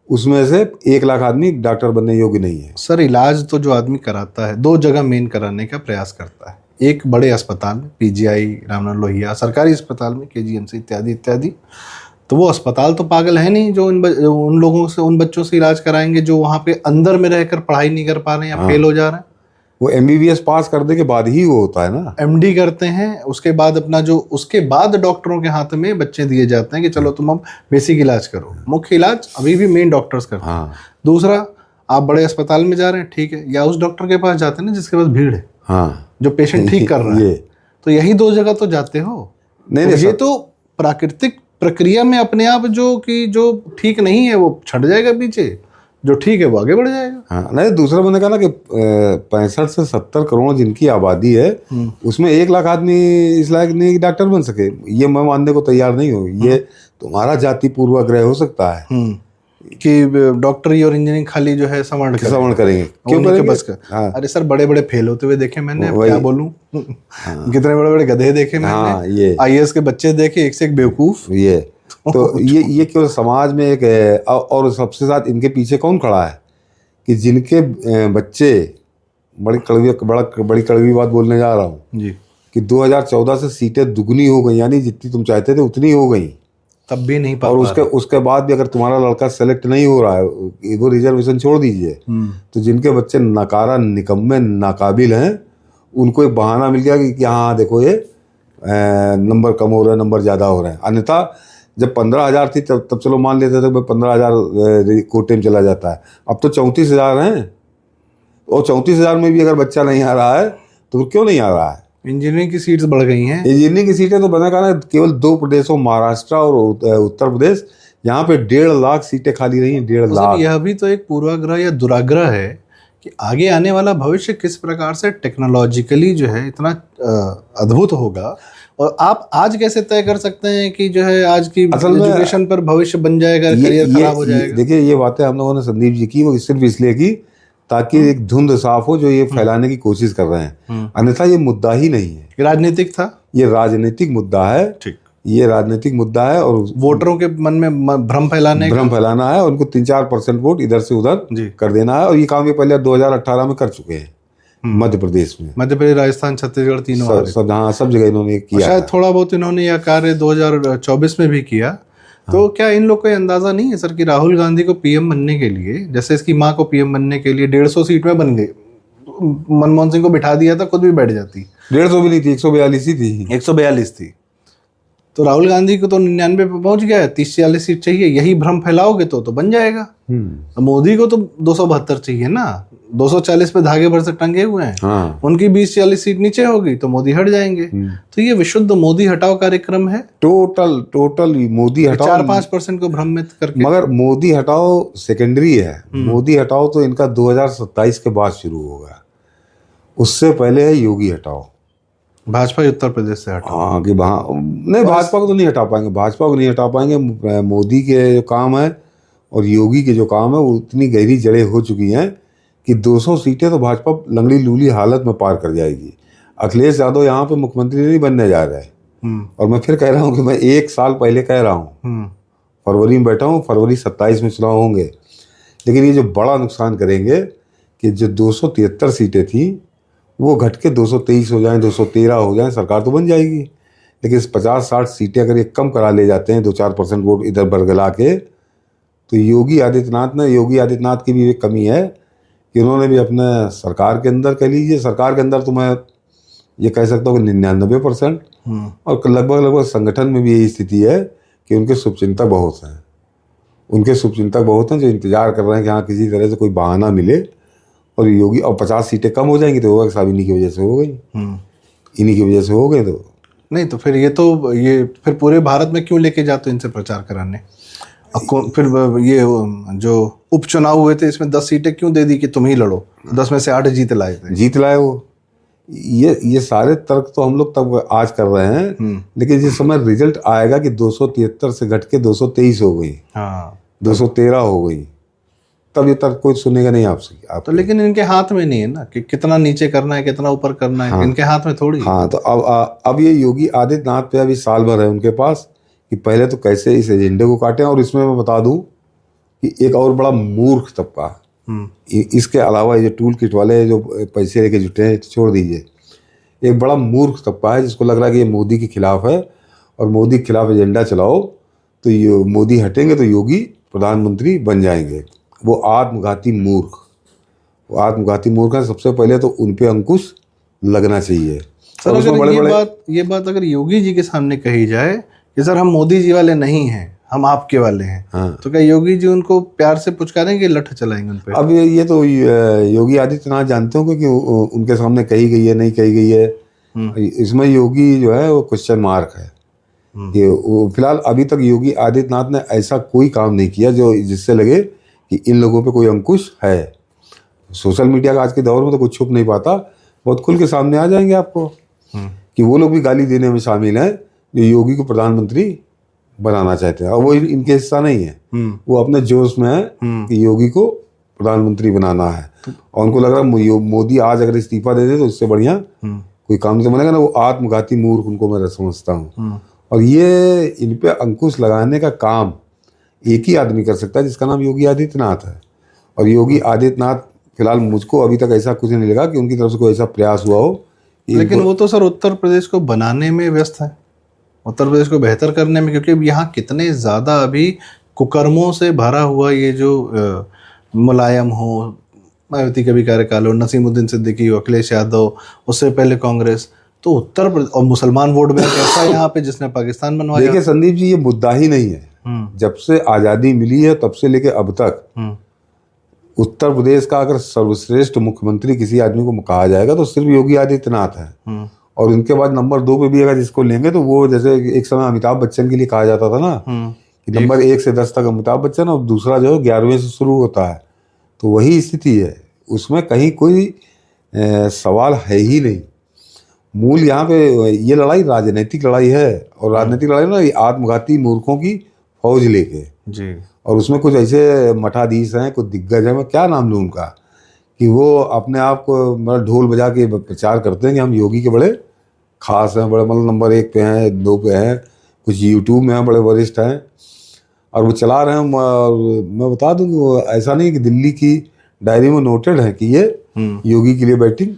उसमें से 1 लाख आदमी डॉक्टर बनने योग्य नहीं है? सर इलाज तो जो आदमी कराता है 2 जगह मेन कराने का प्रयास करता है। एक बड़े अस्पताल में, पीजीआई, राममनोहर लोहिया, सरकारी अस्पताल में, केजीएमसी इत्यादि इत्यादि, तो वो अस्पताल तो पागल है नहीं जो उन लोगों से, उन बच्चों से इलाज कराएंगे जो वहाँ पे अंदर में रहकर पढ़ाई नहीं कर पा रहे हैं या फेल हो जा रहे हैं। वो एमबीबीएस पास करने के बाद ही वो होता है ना, एमडी करते हैं, उसके बाद अपना जो, उसके बाद डॉक्टरों के हाथ में बच्चे दिए जाते हैं कि चलो तुम अब बेसिक इलाज करो। मुख्य इलाज अभी भी मेन डॉक्टर्स करते हैं। हाँ दूसरा, आप बड़े अस्पताल में जा रहे हैं, ठीक है, या उस डॉक्टर के पास जाते हैं ना जिसके पास भीड़ है, हाँ, जो पेशेंट ठीक कर रहा है, तो यही दो जगह तो जाते हो। नहीं तो नहीं ये तो प्राकृतिक प्रक्रिया में अपने आप जो ठीक नहीं है वो छट जाएगा पीछे, जो ठीक है वो आगे बढ़ जाएगा। हाँ, नहीं, दूसरा मैंने कहा ना कि 65 से 70 करोड़ जिनकी आबादी है, उसमें 1 लाख आदमी इस लायक नहीं कि डॉक्टर बन सके, ये मैं मानने को तैयार नहीं हूँ। ये तुम्हारा जाति पूर्वाग्रह हो सकता है कि डॉक्टरी और इंजीनियरिंग खाली जो है सवर्ण करेंगे, क्यों उन्हीं के करेंगे? बस का। हाँ, अरे सर, बड़े बड़े फेल होते हुए देखे मैंने, अब क्या बोलूं। कितने बड़े बड़े गधे देखे हाँ, मैंने, ये आईएएस के बच्चे देखे, एक से एक बेवकूफ। ये तो ये केवल समाज में एक और सबसे साथ इनके पीछे कौन खड़ा है कि जिनके बच्चे, बड़ी कड़वी बात बोलने जा रहा हूँ जी, कि 2014 से सीटें दुगनी हो गई, यानी जितनी तुम चाहते थे उतनी हो गई, तब भी नहीं पा और पा उसके बाद भी अगर तुम्हारा लड़का सेलेक्ट नहीं हो रहा है, वो रिजर्वेशन छोड़ दीजिए, तो जिनके बच्चे नकारा, निकम्मे, नाकाबिल हैं, उनको एक बहाना मिल गया कि हाँ देखो ये नंबर कम हो रहा है, नंबर ज़्यादा हो रहे हैं। अन्यथा जब 15,000 थी तब चलो मान लेते थे भाई 15,000 कोटे में चला जाता है, अब तो 34,000 हैं, और 34,000 में भी अगर बच्चा नहीं आ रहा है तो क्यों नहीं आ रहा है? इंजीनियरिंग की सीट्स बढ़ गई हैं। इंजीनियरिंग की सीटें तो बना कहा केवल 2 प्रदेशों, महाराष्ट्र और उत्तर प्रदेश, यहाँ पे 1.5 लाख सीटें खाली रही हैं, 1.5 लाख। यह भी तो एक पूर्वाग्रह या दुराग्रह है कि आगे आने वाला भविष्य किस प्रकार से टेक्नोलॉजिकली जो है इतना अद्भुत होगा, और आप आज कैसे तय कर सकते हैं कि जो है आज की एजुकेशन पर भविष्य बन जाएगा, करियर खराब हो जाएगा। देखिए, ये बातें हम लोगों ने संदीप जी की, वो सिर्फ इसलिए की ताकि एक धुंध साफ हो जो ये फैलाने की कोशिश कर रहे हैं, अन्यथा ये मुद्दा ही नहीं है। राजनीतिक था, ये राजनीतिक मुद्दा है, ठीक, ये राजनीतिक मुद्दा है, और वोटरों के मन में भ्रम फैलाना है, उनको 3-4% वोट इधर से उधर कर देना है, और ये काम ये पहले 2018 में कर चुके हैं मध्य प्रदेश में, राजस्थान, छत्तीसगढ़, तीनों सब जगह इन्होंने किया। शायद थोड़ा बहुत इन्होंने यह कार्य 2024 में भी किया। तो क्या इन लोग को अंदाजा नहीं है सर कि राहुल गांधी को पीएम बनने के लिए, जैसे इसकी माँ को पीएम बनने के लिए 150 सीट में बन गई, मनमोहन सिंह को बिठा दिया था, खुद भी बैठ जाती। 150 भी नहीं थी, 142 ही थी, 142 थी। तो राहुल गांधी को तो 99 पे पहुंच गया है, 30-40 सीट चाहिए। यही भ्रम फैलाओगे तो बन जाएगा। मोदी को तो 272 चाहिए ना, 240 पे धागे भर से टंगे हुए हैं। हाँ। उनकी 20-40 सीट नीचे होगी तो मोदी हट जाएंगे। तो ये विशुद्ध मोदी हटाओ कार्यक्रम है, टोटल मोदी हटाओ, 4-5% को भ्रमित करके। मगर मोदी हटाओ सेकेंडरी है, मोदी हटाओ तो इनका 2027 के बाद शुरू होगा, उससे पहले है योगी हटाओ। भाजपा उत्तर प्रदेश से हटाओ। हाँ, कि नहीं, भाजपा को तो नहीं हटा पाएंगे, भाजपा को नहीं हटा पाएंगे। मोदी के जो काम है और योगी के जो काम है वो उतनी गहरी जड़ें हो चुकी हैं कि 200 सीटें तो भाजपा लंगड़ी लूली हालत में पार कर जाएगी। अखिलेश यादव यहाँ पे मुख्यमंत्री नहीं बनने जा रहे हैं, और मैं फिर कह रहा हूँ कि मैं 1 साल पहले कह रहा हूँ, फरवरी में बैठा हूँ, फरवरी 27 में चुनाव होंगे, लेकिन ये जो बड़ा नुकसान करेंगे कि जो 273 सीटें थी वो घट के 223 हो जाएं, 213 हो जाएं, सरकार तो बन जाएगी। लेकिन इस 50-60 सीटें अगर ये कम करा ले जाते हैं, 2-4% वोट इधर बरगला के, तो योगी आदित्यनाथ की भी एक कमी है कि उन्होंने भी अपने सरकार के अंदर, कह लीजिए सरकार के अंदर तो मैं ये कह सकता हूँ कि 99%, और लगभग संगठन में भी यही स्थिति है कि उनके शुभचिंतक बहुत हैं, जो इंतजार कर रहे हैं कि हाँ किसी तरह से कोई बहाना मिले और योगी, और 50 सीटें कम हो जाएंगी तो होगा साहब इन्हीं की वजह से हो गई, इन्हीं की वजह से हो गए। तो नहीं तो फिर ये फिर पूरे भारत में क्यों लेके जाते इनसे प्रचार कराने? फिर ये जो उपचुनाव हुए थे इसमें 10 सीटें क्यों दे दी कि तुम ही लड़ो? 10 में से 8 जीत लाए वो। ये सारे तर्क तो हम लोग तब आज कर रहे हैं, लेकिन जिस समय रिजल्ट आएगा कि 273 से घट के 223 हो गई, 213 हो गई, तब ये तर्क कोई सुनेगा नहीं आपसे। तो लेकिन इनके हाथ में नहीं है ना कि कितना नीचे करना है, कितना ऊपर करना है। हाँ, इनके हाथ में थोड़ी। हाँ, तो अब ये योगी आदित्यनाथ पे अभी साल भर है उनके पास कि पहले तो कैसे इस एजेंडे को काटें। और इसमें मैं बता दूं कि एक और बड़ा मूर्ख तबका, इसके अलावा ये टूल किट वाले जो पैसे लेके जुटे हैं छोड़ दीजिए, एक बड़ा मूर्ख तबका है जिसको लग रहा है कि ये मोदी के खिलाफ है और मोदी के खिलाफ एजेंडा चलाओ तो ये मोदी हटेंगे तो योगी प्रधानमंत्री बन जाएंगे। वो आत्मघाती मूर्ख, वो आत्मघाती मूर्ख है। सबसे पहले तो उन पे अंकुश लगना चाहिए। सर और उसमें अगर ये बात अगर योगी जी के सामने कही जाए कि सर हम मोदी जी वाले नहीं हैं, हम आपके वाले हैं, हाँ। तो क्या योगी जी उनको प्यार से पुचकारेंगे, लठ चलाएंगे उन पे? अब ये तो योगी आदित्यनाथ जानते होंगे कि उनके सामने कही गई है नहीं कही गई है। इसमें योगी जो है वो क्वेश्चन मार्क है कि फिलहाल अभी तक योगी आदित्यनाथ ने ऐसा कोई काम नहीं किया जो जिससे लगे कि इन लोगों पे कोई अंकुश है। सोशल मीडिया का आज के दौर में तो कुछ छुप नहीं पाता, बहुत खुल के सामने आ जाएंगे आपको कि वो लोग भी गाली देने में शामिल हैं जो योगी को प्रधानमंत्री बनाना चाहते हैं, और वो इनके हिस्सा नहीं है। वो अपने जोश में है कि योगी को प्रधानमंत्री बनाना है, और उनको लग रहा है मोदी आज अगर इस्तीफा दे दे तो इससे बढ़िया कोई काम नहीं बनेगा ना। वो आत्मघाती मूर्ख उनको मैं समझता हूँ। और ये इन पे अंकुश लगाने का काम एक ही आदमी कर सकता है जिसका नाम योगी आदित्यनाथ है। और योगी आदित्यनाथ फिलहाल मुझको अभी तक ऐसा कुछ नहीं लगा कि उनकी तरफ से कोई ऐसा प्रयास हुआ हो। लेकिन वो तो सर उत्तर प्रदेश को बनाने में व्यस्त है, उत्तर प्रदेश को बेहतर करने में, क्योंकि यहाँ कितने ज़्यादा अभी कुकर्मों से भरा हुआ ये जो मुलायम हो, मायावती का भी कार्यकाल हो, नसीमुद्दीन सिद्दीकी हो, अखिलेश यादव, उससे पहले कांग्रेस, तो उत्तर प्रदेश और मुसलमान वोट बैंक ऐसा यहाँ पे जिसने पाकिस्तान बनवाया। देखिए संदीप जी, ये मुद्दा ही नहीं है। जब से आज़ादी मिली है तब से लेके अब तक उत्तर प्रदेश का अगर सर्वश्रेष्ठ मुख्यमंत्री किसी आदमी को कहा जाएगा तो सिर्फ योगी आदित्यनाथ है। और उनके बाद नंबर 2 पे भी अगर जिसको लेंगे तो वो जैसे एक समय अमिताभ बच्चन के लिए कहा जाता था ना कि नंबर 1 से 10 तक अमिताभ बच्चन और दूसरा जो है 11वें से शुरू होता है, तो वही स्थिति है। उसमें कहीं कोई सवाल है ही नहीं। मूल यहाँ पे ये लड़ाई राजनीतिक लड़ाई है, और राजनीतिक लड़ाई ना ये आत्मघाती मूर्खों की फौज लेके जी। और उसमें कुछ ऐसे मठाधीश हैं, कुछ दिग्गज हैं, मैं क्या नाम लूँ उनका, कि वो अपने आप को मतलब ढोल बजा के प्रचार करते हैं कि हम योगी के बड़े खास हैं, बड़े मतलब नंबर 1 पे हैं, 2 पे हैं, कुछ यूट्यूब में हैं, बड़े वरिष्ठ हैं और वो चला रहे हैं। मैं बता दूं कि वो ऐसा नहीं कि दिल्ली की डायरी में नोटेड है कि ये योगी के लिए बैटिंग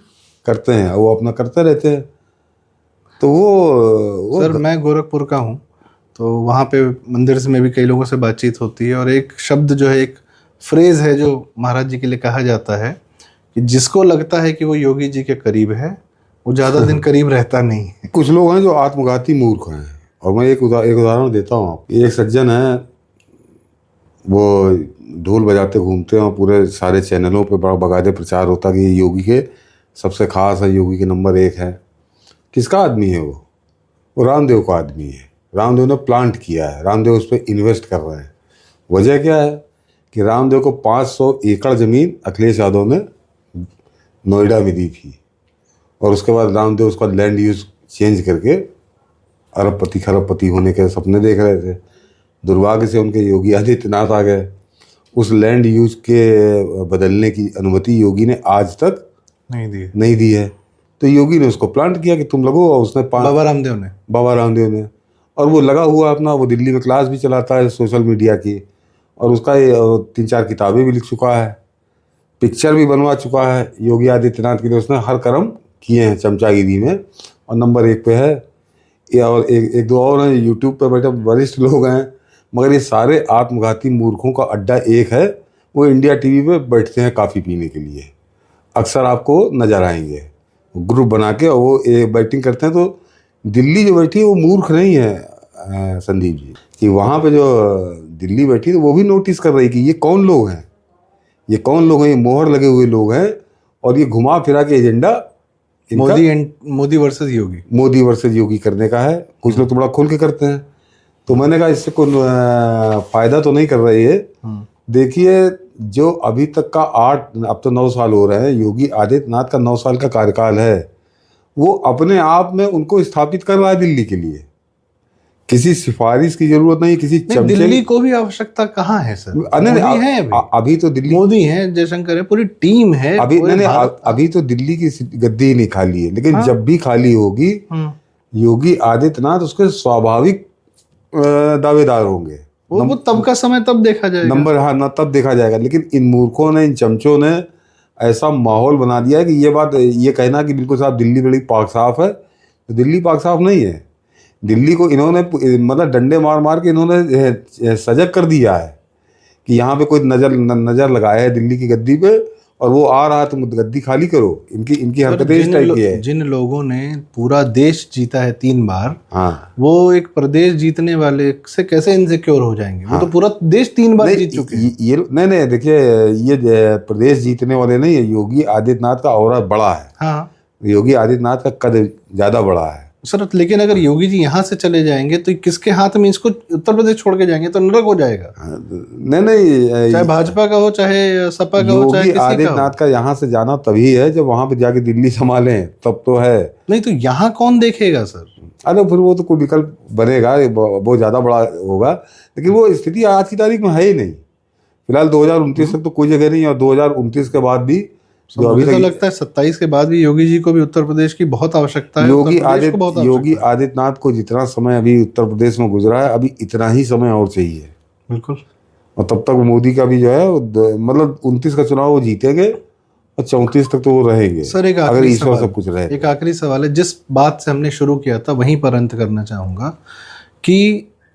करते हैं, वो अपना करते रहते हैं। तो वो सर मैं गोरखपुर का हूँ, तो वहाँ पे मंदिर में भी कई लोगों से बातचीत होती है, और एक शब्द जो है, एक फ्रेज़ है जो महाराज जी के लिए कहा जाता है कि जिसको लगता है कि वो योगी जी के करीब है वो ज़्यादा दिन करीब रहता नहीं है। कुछ लोग हैं जो आत्मघाती मूर्ख हैं, और मैं एक उदाहरण देता हूँ आपको। एक सज्जन है, वो ढोल बजाते घूमते हैं और पूरे सारे चैनलों पे बड़ा बाकायदे प्रचार होता है कि योगी के सबसे खास है, योगी के नंबर 1 है। किसका आदमी है वो रामदेव का आदमी है। रामदेव ने प्लांट किया है, रामदेव उस पर इन्वेस्ट कर रहे हैं। वजह क्या है कि रामदेव को 500 एकड़ ज़मीन अखिलेश यादव ने नोएडा में दी थी, और उसके बाद रामदेव उसका लैंड यूज चेंज करके अरबपति खरबपति होने के सपने देख रहे थे। दुर्भाग्य से उनके योगी आदित्यनाथ आ गए। उस लैंड यूज के बदलने की अनुमति योगी ने आज तक नहीं दी है। तो योगी ने उसको प्लांट किया कि तुम लगो, और उसने बाबा रामदेव ने, और वो लगा हुआ अपना, वो दिल्ली में क्लास भी चलाता है सोशल मीडिया की, और उसका 3-4 किताबें भी लिख चुका है, पिक्चर भी बनवा चुका है योगी आदित्यनाथ के लिए। उसने हर कर्म किए हैं चमचागिरी में, और नंबर 1 पे है। और एक दो और हैं यूट्यूब पे बैठे वरिष्ठ लोग हैं, मगर ये सारे आत्मघाती मूर्खों का अड्डा एक है। वो इंडिया टीवी पे बैठते हैं कॉफ़ी पीने के लिए, अक्सर आपको नज़र आएंगे ग्रुप बना के, और वो बैटिंग करते हैं। तो दिल्ली जो बैठी है वो मूर्ख नहीं है संदीप जी, कि वहाँ पे जो दिल्ली बैठी है वो भी नोटिस कर रही कि ये कौन लोग हैं, ये मोहर लगे हुए लोग हैं, और ये घुमा फिरा के एजेंडा मोदी वर्सेस योगी करने का है। कुछ लोग तो बड़ा खुल के करते हैं। तो मैंने कहा इससे कोई फायदा तो नहीं कर रही है। देखिए, जो अभी तक का 8 अब तो 9 साल हो रहे हैं, योगी आदित्यनाथ का 9 साल का कार्यकाल है, वो अपने आप में उनको स्थापित कर रहा है दिल्ली के लिए। किसी सिफारिश की जरूरत नहीं, किसी चमचे। दिल्ली को भी आवश्यकता कहाँ है सर? अभी तो दिल्ली मोदी है, जयशंकर है, पूरी टीम है। अभी तो दिल्ली की गद्दी ही नहीं खाली है, लेकिन जब भी खाली होगी योगी आदित्यनाथ उसके स्वाभाविक दावेदार होंगे। वो तब का समय तब देखा जाएगा। तब देखा जाएगा। लेकिन इन मूर्खों ने, इन चमचों ने ऐसा माहौल बना दिया है कि ये बात, ये कहना कि बिल्कुल साहब दिल्ली बड़ी पाक साफ है, तो दिल्ली पाक साफ नहीं है। दिल्ली को इन्होंने मतलब डंडे मार मार के इन्होंने सजग कर दिया है कि यहाँ पे कोई नजर लगाया है दिल्ली की गद्दी पे, और वो आ रहा है, तुम गद्दी खाली करो। इनकी हरकतें इस टाइप की है। जिन लोगों ने पूरा देश जीता है 3 बार, हाँ, वो एक प्रदेश जीतने वाले से कैसे इनसिक्योर हो जाएंगे? वो तो पूरा देश 3 बार जीत चुके हैं। ये नहीं, देखिए, ये प्रदेश जीतने वाले नहीं है, योगी आदित्यनाथ का औरा बड़ा है। हाँ योगी आदित्यनाथ का कद ज्यादा बड़ा है सर, लेकिन अगर योगी जी यहाँ से चले जाएंगे तो किसके हाथ में इसको उत्तर प्रदेश छोड़ के जाएंगे तो नरक हो जाएगा। नहीं, चाहे भाजपा का हो, चाहे सपा का हो, चाहे योगी किसी का हो। आदित्यनाथ का यहाँ से जाना तभी है जब वहां पे जाके दिल्ली संभालें, तब तो है। नहीं तो यहाँ कौन देखेगा सर? अरे फिर वो तो कोई विकल्प बनेगा, बहुत ज्यादा बड़ा होगा, लेकिन वो स्थिति आज की तारीख में है ही नहीं। फिलहाल 2029 तक तो कोई जगह नहीं है, और 2029 के बाद भी जो अभी मुझे तो लगता है 27 के बाद भी योगी जी को भी उत्तर प्रदेश की बहुत आवश्यकता है। योगी आदित्यनाथ को जितना समय अभी उत्तर प्रदेश में गुजरा है, अभी इतना ही समय और चाहिए। बिल्कुल। और तब तक मोदी का भी जो है मतलब 29 का चुनाव वो जीतेंगे, और 34 तक तो वो रहेंगे सर एक अगर आखिरी ईश्वर सवाल, सब कुछ रहे। एक आखिरी सवाल है, जिस बात से हमने शुरू किया था वहीं पर अंत करना चाहूँगा कि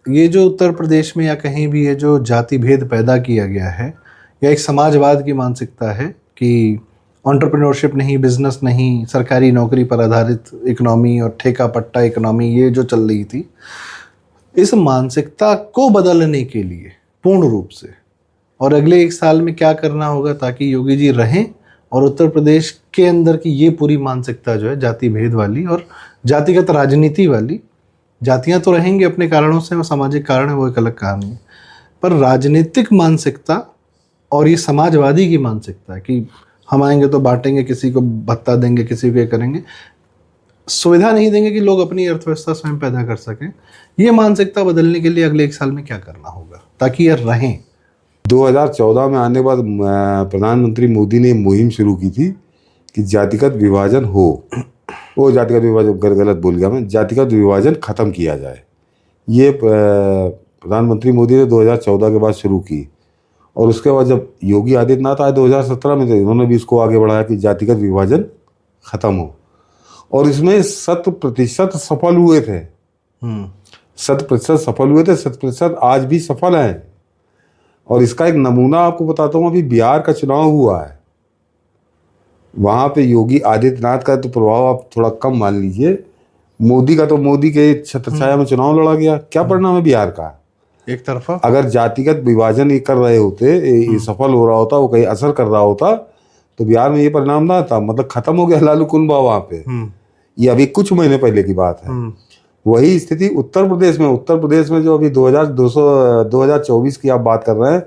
ये जो उत्तर प्रदेश में या कहीं भी ये जो जाति भेद पैदा किया गया है, या एक समाजवाद की मानसिकता है कि एंटरप्रेन्योरशिप नहीं, बिजनेस नहीं, सरकारी नौकरी पर आधारित इकोनॉमी और ठेका पट्टा इकोनॉमी, ये जो चल रही थी, इस मानसिकता को बदलने के लिए पूर्ण रूप से और अगले 1 साल में क्या करना होगा ताकि योगी जी रहें और उत्तर प्रदेश के अंदर की ये पूरी मानसिकता जो है जाति भेद वाली और जातिगत राजनीति वाली, जातियां तो रहेंगी अपने कारणों से, और सामाजिक कारण है वो एक अलग कहानी है, पर राजनीतिक मानसिकता और ये समाजवादी की मानसिकता कि हम आएंगे तो बांटेंगे, किसी को भत्ता देंगे, किसी को ये करेंगे, सुविधा नहीं देंगे कि लोग अपनी अर्थव्यवस्था स्वयं पैदा कर सकें, ये मानसिकता बदलने के लिए अगले 1 साल में क्या करना होगा ताकि ये रहें? 2014 में आने के बाद प्रधानमंत्री मोदी ने मुहिम शुरू की थी कि जातिगत विभाजन हो, वो जातिगत विभाजन गलत बोल गया मैं, जातिगत विभाजन खत्म किया जाए। ये प्रधानमंत्री मोदी ने 2014 के बाद शुरू की, और उसके बाद जब योगी आदित्यनाथ आए 2017 में, तो इन्होंने भी इसको आगे बढ़ाया कि जातिगत विभाजन खत्म हो, और इसमें 100% सफल हुए थे। 100% सफल हुए थे, 100% आज भी सफल हैं। और इसका एक नमूना आपको बताता हूँ, अभी बिहार का चुनाव हुआ है, वहाँ पे योगी आदित्यनाथ का तो प्रभाव आप थोड़ा कम मान लीजिए, मोदी का तो मोदी के छत्रछाया में चुनाव लड़ा गया। क्या परिणाम है बिहार का? एक तरफा। अगर जातिगत विभाजन ये कर रहे होते, ये सफल हो रहा होता, वो कहीं असर कर रहा होता, तो बिहार में ये परिणाम ना था, मतलब खत्म हो गया लालू कुनबा वहाँ पे। ये अभी कुछ महीने पहले की बात है। वही स्थिति उत्तर प्रदेश में जो अभी 2024 की आप बात कर रहे हैं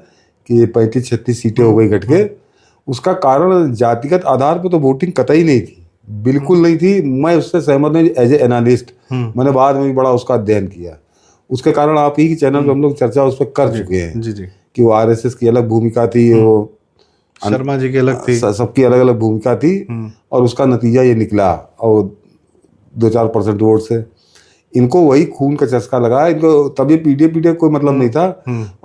कि 35-36 सीटें हो गई घट के, उसका कारण जातिगत आधार पे तो वोटिंग कतई नहीं थी, बिल्कुल नहीं थी। मैं उससे सहमत नहीं, एज ए एनालिस्ट मैंने बाद में भी बड़ा उसका अध्ययन किया। उसके कारण आप ही के चैनल पे हम लोग चर्चा उस पर कर चुके हैं कि वो आरएसएस की अलग भूमिका थी, वो शर्मा जी की अलग थी, सबकी अलग अलग भूमिका थी, और उसका नतीजा ये निकला, और 2-4% वोट से इनको वही खून का चस्का लगा इनको। तब ये पीडीए कोई मतलब नहीं था,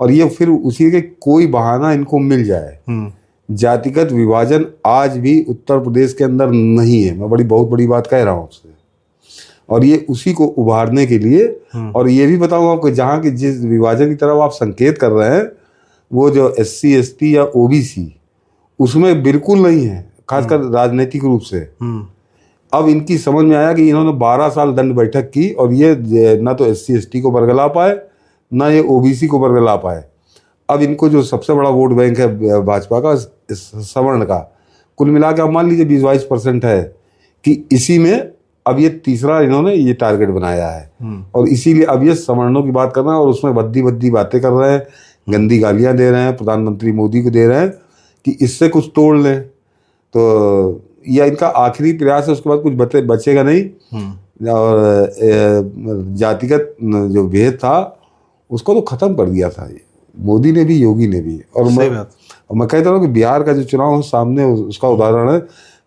और ये फिर उसी के कोई बहाना इनको मिल जाए। जातिगत विभाजन आज भी उत्तर प्रदेश के अंदर नहीं है, मैं बहुत बड़ी बात कह रहा हूँ उससे, और ये उसी को उभारने के लिए, और ये भी बताऊंगा आपको, जहाँ की जिस विभाजन की तरफ आप संकेत कर रहे हैं, वो जो SC ST या OBC उसमें बिल्कुल नहीं है, खासकर राजनीतिक रूप से। अब इनकी समझ में आया कि इन्होंने 12 साल दंड बैठक की, और ये ना तो SC ST को बरगला पाए, ना ये OBC को बरगला पाए। अब इनको जो सबसे बड़ा वोट बैंक है भाजपा का, सवर्ण का, कुल मिला के आप मान लीजिए 20-22% है, कि इसी में अब ये तीसरा इन्होंने ये टारगेट बनाया है। और इसीलिए अब ये सवर्णों की बात कर रहे हैं, और उसमें भद्दी बातें कर रहे हैं, गंदी गालियां दे रहे हैं, प्रधानमंत्री मोदी को दे रहे हैं कि इससे कुछ तोड़ लें। तो यह इनका आखिरी प्रयास है, उसके बाद कुछ बचेगा नहीं। और जातिगत जो भेद था उसको तो खत्म कर दिया था मोदी ने भी, योगी ने भी। और मैं कहता हूँ कि बिहार का जो चुनाव सामने उसका उदाहरण है।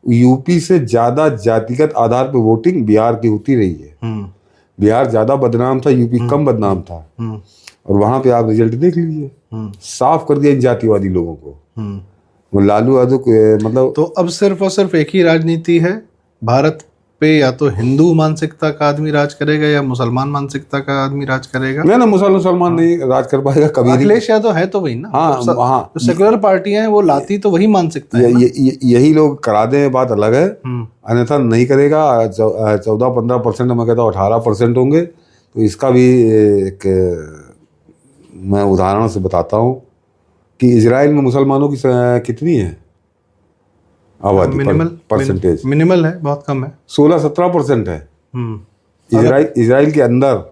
यूपी से ज्यादा जातिगत आधार पर वोटिंग बिहार की होती रही है। बिहार ज्यादा बदनाम था, यूपी कम बदनाम था, और वहां पे आप रिजल्ट देख लीजिए, साफ कर दिया इन जातिवादी लोगों को। वो लालू यादव मतलब तो अब सिर्फ और सिर्फ एक ही राजनीति है भारत पे, या तो हिंदू मानसिकता का आदमी राज करेगा या मुसलमान मानसिकता का आदमी राज करेगा। नहीं ना, मुसलमान नहीं राज कर पाएगा कभी नहीं। अखिलेश यादव है तो वही ना। हाँ हाँ, जो सेकुलर पार्टियां हैं वो लाती तो वही मानसिकता है ना। यही लोग करा दें बात अलग है, अन्यथा नहीं करेगा। 14-15% मैं कहता हूँ 18% होंगे। तो इसका भी एक मैं उदाहरण से बताता हूँ कि इजराइल में मुसलमानों की कितनी है आबादी, परसेंटेज मिनिमल है, बहुत कम है, 16-17% है। इजराइल के अंदर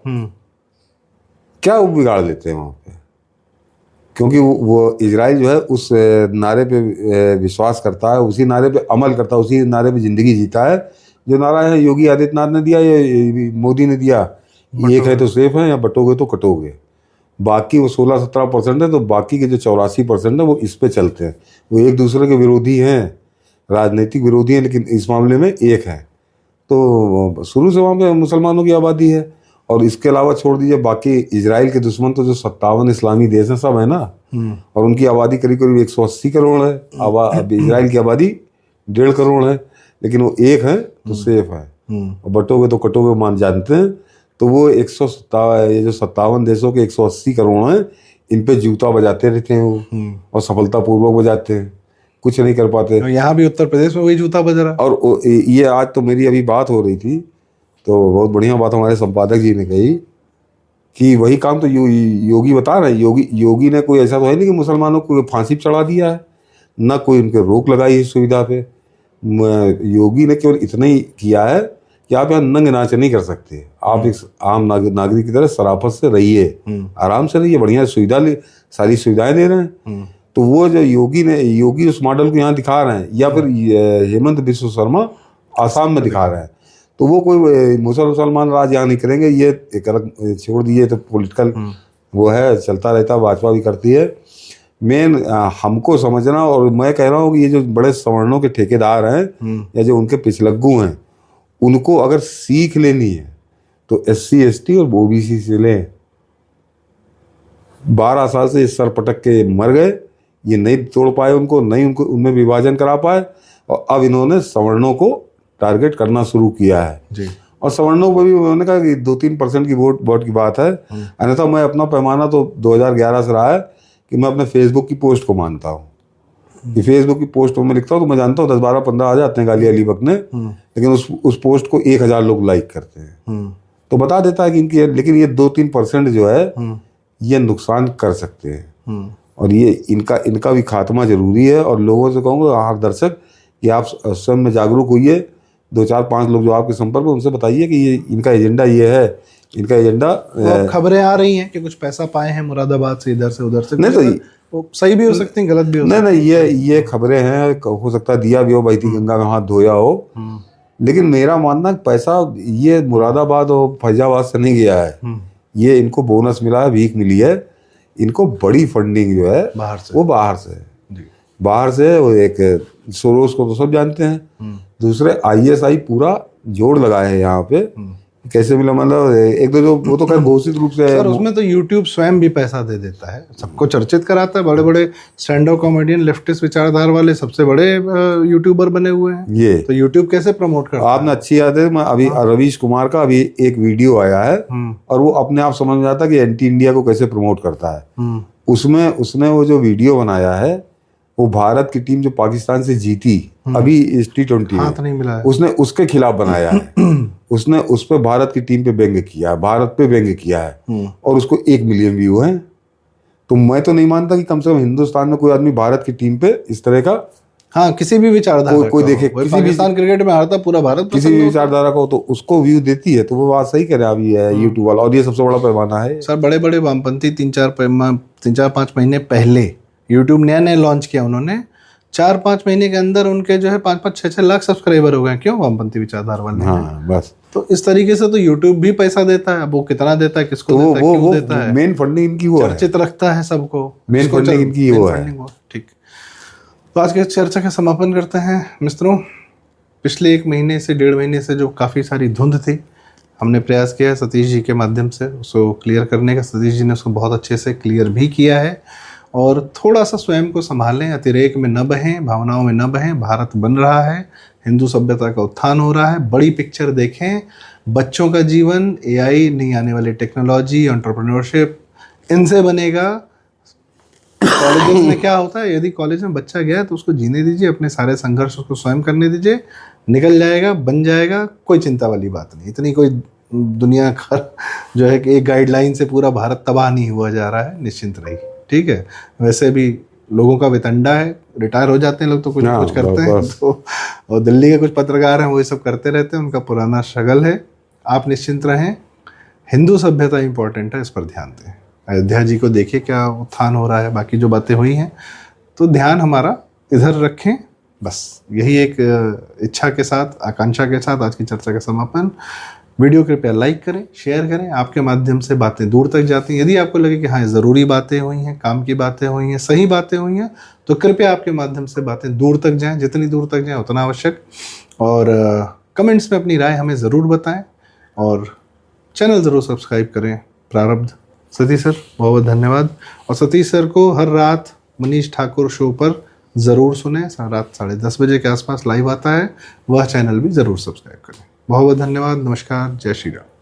क्या वो बिगाड़ लेते हैं वहाँ पे, क्योंकि वो इजराइल जो है उस नारे पे विश्वास करता है, उसी नारे पे अमल करता है, उसी नारे पे जिंदगी जीता है जो नारा है योगी आदित्यनाथ ने दिया या मोदी ने दिया, एक है तो सेफ है या बटोगे तो कटोगे। बाकी वो 16-17% है, तो बाकी के जो 84% है वो इस पे चलते हैं। वो एक दूसरे के विरोधी हैं, राजनीतिक विरोधी हैं, लेकिन इस मामले में एक है। तो शुरू से वहाँ पे मुसलमानों की आबादी है। और इसके अलावा छोड़ दीजिए बाकी इजराइल के दुश्मन तो जो 57 इस्लामी देश हैं सब है ना, और उनकी आबादी करीब करीब 180 करोड़ है। अब इजराइल की आबादी 1.5 करोड़ है, लेकिन वो एक है तो सेफ है, और बटोगे तो कटोगे मान जानते हैं। तो वो ये जो 57 देशों के 180 करोड़ हैं, इन पे जूता बजाते रहते हैं वो, और सफलतापूर्वक बजाते हैं, कुछ नहीं कर पाते। यहाँ भी उत्तर प्रदेश में वही जूता बज रहा। और ये आज तो मेरी अभी बात हो रही थी, तो बहुत बढ़िया बात हमारे संपादक जी ने कही कि वही काम तो योगी बता रहे हैं। योगी ने कोई ऐसा तो है नहीं कि मुसलमानों को फांसी पर चढ़ा दिया है, ना कोई उनके रोक लगाई है सुविधा पे। योगी ने केवल इतना ही किया है कि आप यहाँ नंग नाच नहीं कर सकते, आप एक आम नागरिक की तरह शराफत से रहिए, आराम से रहिए, बढ़िया सारी सुविधाएं दे रहे हैं। तो वो जो योगी उस मॉडल को यहाँ दिखा रहे हैं, या फिर हेमंत बिस्व शर्मा आसाम में दिखा रहे हैं। तो वो कोई मुसलमान राज यहाँ नहीं करेंगे, ये एक अलग छोड़ दिए। तो पॉलिटिकल वो है, चलता रहता, भाजपा भी करती है। मेन हमको समझना, और मैं कह रहा हूँ कि ये जो बड़े सवर्णों के ठेकेदार हैं या जो उनके पिछलग्गू हैं, उनको अगर सीख लेनी है तो SC ST और OBC से लें। 12 साल से इस सर पटक के मर गए, ये नहीं तोड़ पाए उनको, नहीं उनको उनमें विभाजन करा पाए, और अब इन्होंने सवर्णों को टारगेट करना शुरू किया है जी। और सवर्णों को भी उन्होंने कहा कि 2-3% की वोट की बात है। अन्यथा मैं अपना पैमाना तो 2011 से रहा है कि मैं अपने फेसबुक की पोस्ट को मानता हूँ कि फेसबुक की पोस्ट में लिखता हूँ तो मैं जानता हूँ 10-12-15 आ जाते हैं गाली अली बकने, लेकिन उस पोस्ट को 1000 लोग लाइक करते हैं। तो बता देता है कि इनकी, लेकिन ये 2-3% जो है ये नुकसान कर सकते हैं, और ये इनका भी खात्मा जरूरी है। और लोगों से कहूँगा, हर दर्शक, कि आप स्वयं में जागरूक होइए। 2-4-5 लोग जो आपके संपर्क में, उनसे बताइए कि ये इनका एजेंडा ये है, इनका एजेंडा। खबरें आ रही हैं कि कुछ पैसा पाए हैं मुरादाबाद से, इधर से उधर से। नहीं तो वो सही भी हो सकती हैं, गलत भी हो सकती हैं। नहीं, ये खबरें हैं, हो सकता है दिया भी हो, बहती गंगा में हाथ धोया हो। लेकिन मेरा मानना पैसा ये मुरादाबाद और फैजाबाद से नहीं गया है, ये इनको बोनस मिला है, भीख मिली है। इनको बड़ी फंडिंग जो है बाहर से, वो बाहर से वो एक सोरोस को तो सब जानते हैं, दूसरे ISI पूरा जोड़ लगाए हैं यहाँ पे। कैसे मिला, मतलब एक दो जो वो तो खैर घोषित रूप से सर, उसमें तो YouTube स्वयं भी पैसा दे देता है, सबको चर्चित कराता है। बड़े बड़े स्टैंड अप कॉमेडियन, लेफ्टिस्ट विचारधारा वाले सबसे बड़े यूट्यूबर बने हुए हैं। ये तो YouTube कैसे प्रमोट करता है? आपने अच्छी याद है, मैं अभी रवीश कुमार का अभी एक वीडियो आया है, और वो अपने आप समझ में आता है कि एंटी इंडिया को कैसे प्रमोट करता है। उसमें उसने वो जो वीडियो बनाया है, वो भारत की टीम जो पाकिस्तान से जीती अभी इस T20 में, हाथ नहीं मिला है, उसने उसके खिलाफ बनाया है। उसने उस पर भारत की टीम पे व्यंग्य किया है, भारत पे व्यंग्य किया है, और उसको 1 मिलियन व्यू हैं। तो मैं तो नहीं मानता कि कम से कम हिंदुस्तान में कोई आदमी भारत की टीम पे इस तरह का, हाँ, किसी भी विचारधारा कोई देखे, किसी पाकिस्तान क्रिकेट में हारता पूरा भारत, किसी भी विचारधारा को, तो उसको व्यू देती है। तो वो बात सही कह रहे हैं अभी है यूट्यूब वाला, और ये सबसे बड़ा पैमाना है। सर, बड़े बड़े वामपंथी 3-4-5 महीने पहले यूट्यूब नया लॉन्च किया उन्होंने, 4-5 महीने के अंदर उनके जो है 5-6 लाख सब्सक्राइबर हो गए। क्यों? वामपंथी विचारधारा वाले। हाँ, बस। तो इस तरीके से तो यूट्यूब भी पैसा देता है। वो कितना देता है, किसको देता है, क्यों देता है, मेन फंडिंग इनकी वो चर्चित रखता है सबको, मेन फंडिंग इनकी वो है। ठीक, तो आज के चर्चा का समापन करते हैं मित्रों। पिछले 1 महीने से 1.5 महीने से जो काफ़ी सारी धुंध थी, हमने प्रयास किया है सतीश जी के माध्यम से उसको क्लियर करने का। सतीश जी ने उसको बहुत अच्छे से क्लियर भी किया है, और थोड़ा सा स्वयं को संभालें, अतिरेक में न बहें, भावनाओं में न बहें। भारत बन रहा है, हिंदू सभ्यता का उत्थान हो रहा है, बड़ी पिक्चर देखें। बच्चों का जीवन एआई, नहीं आने वाली टेक्नोलॉजी, एंटरप्रेन्योरशिप, इनसे बनेगा। कॉलेजेस में क्या होता है, यदि कॉलेज में बच्चा गया है तो उसको जीने दीजिए, अपने सारे संघर्ष उसको स्वयं करने दीजिए, निकल जाएगा, बन जाएगा, कोई चिंता वाली बात नहीं। इतनी कोई दुनिया का जो है कि एक गाइडलाइन से पूरा भारत तबाह नहीं हुआ जा रहा है, निश्चिंत रहिए, ठीक है। वैसे भी लोगों का वितंडा है, रिटायर हो जाते हैं लोग तो कुछ हाँ, कुछ करते हैं बस। तो, और दिल्ली के कुछ पत्रकार हैं वो ये सब करते रहते हैं, उनका पुराना स्ट्रगल है। आप निश्चिंत रहें, हिंदू सभ्यता इंपॉर्टेंट है, इस पर ध्यान दें। अयोध्या जी को देखिए क्या उत्थान हो रहा है, बाकी जो बातें हुई हैं, तो ध्यान हमारा इधर रखें। बस यही एक इच्छा के साथ, आकांक्षा के साथ आज की चर्चा का समापन। वीडियो कृपया लाइक करें, शेयर करें, आपके माध्यम से बातें दूर तक जाती हैं। यदि आपको लगे कि हाँ ज़रूरी बातें हुई हैं, काम की बातें हुई हैं, सही बातें हुई हैं, तो कृपया आपके माध्यम से बातें दूर तक जाएं, जितनी दूर तक जाएं उतना आवश्यक। और कमेंट्स में अपनी राय हमें ज़रूर बताएं और चैनल ज़रूर सब्सक्राइब करें। प्रारब्ध। सतीश सर बहुत बहुत धन्यवाद। और सतीश सर को हर रात मनीष ठाकुर शो पर ज़रूर सुने, रात 10:30 बजे के आसपास लाइव आता है, वह चैनल भी ज़रूर सब्सक्राइब करें। बहुत बहुत धन्यवाद। नमस्कार। जय श्री राम।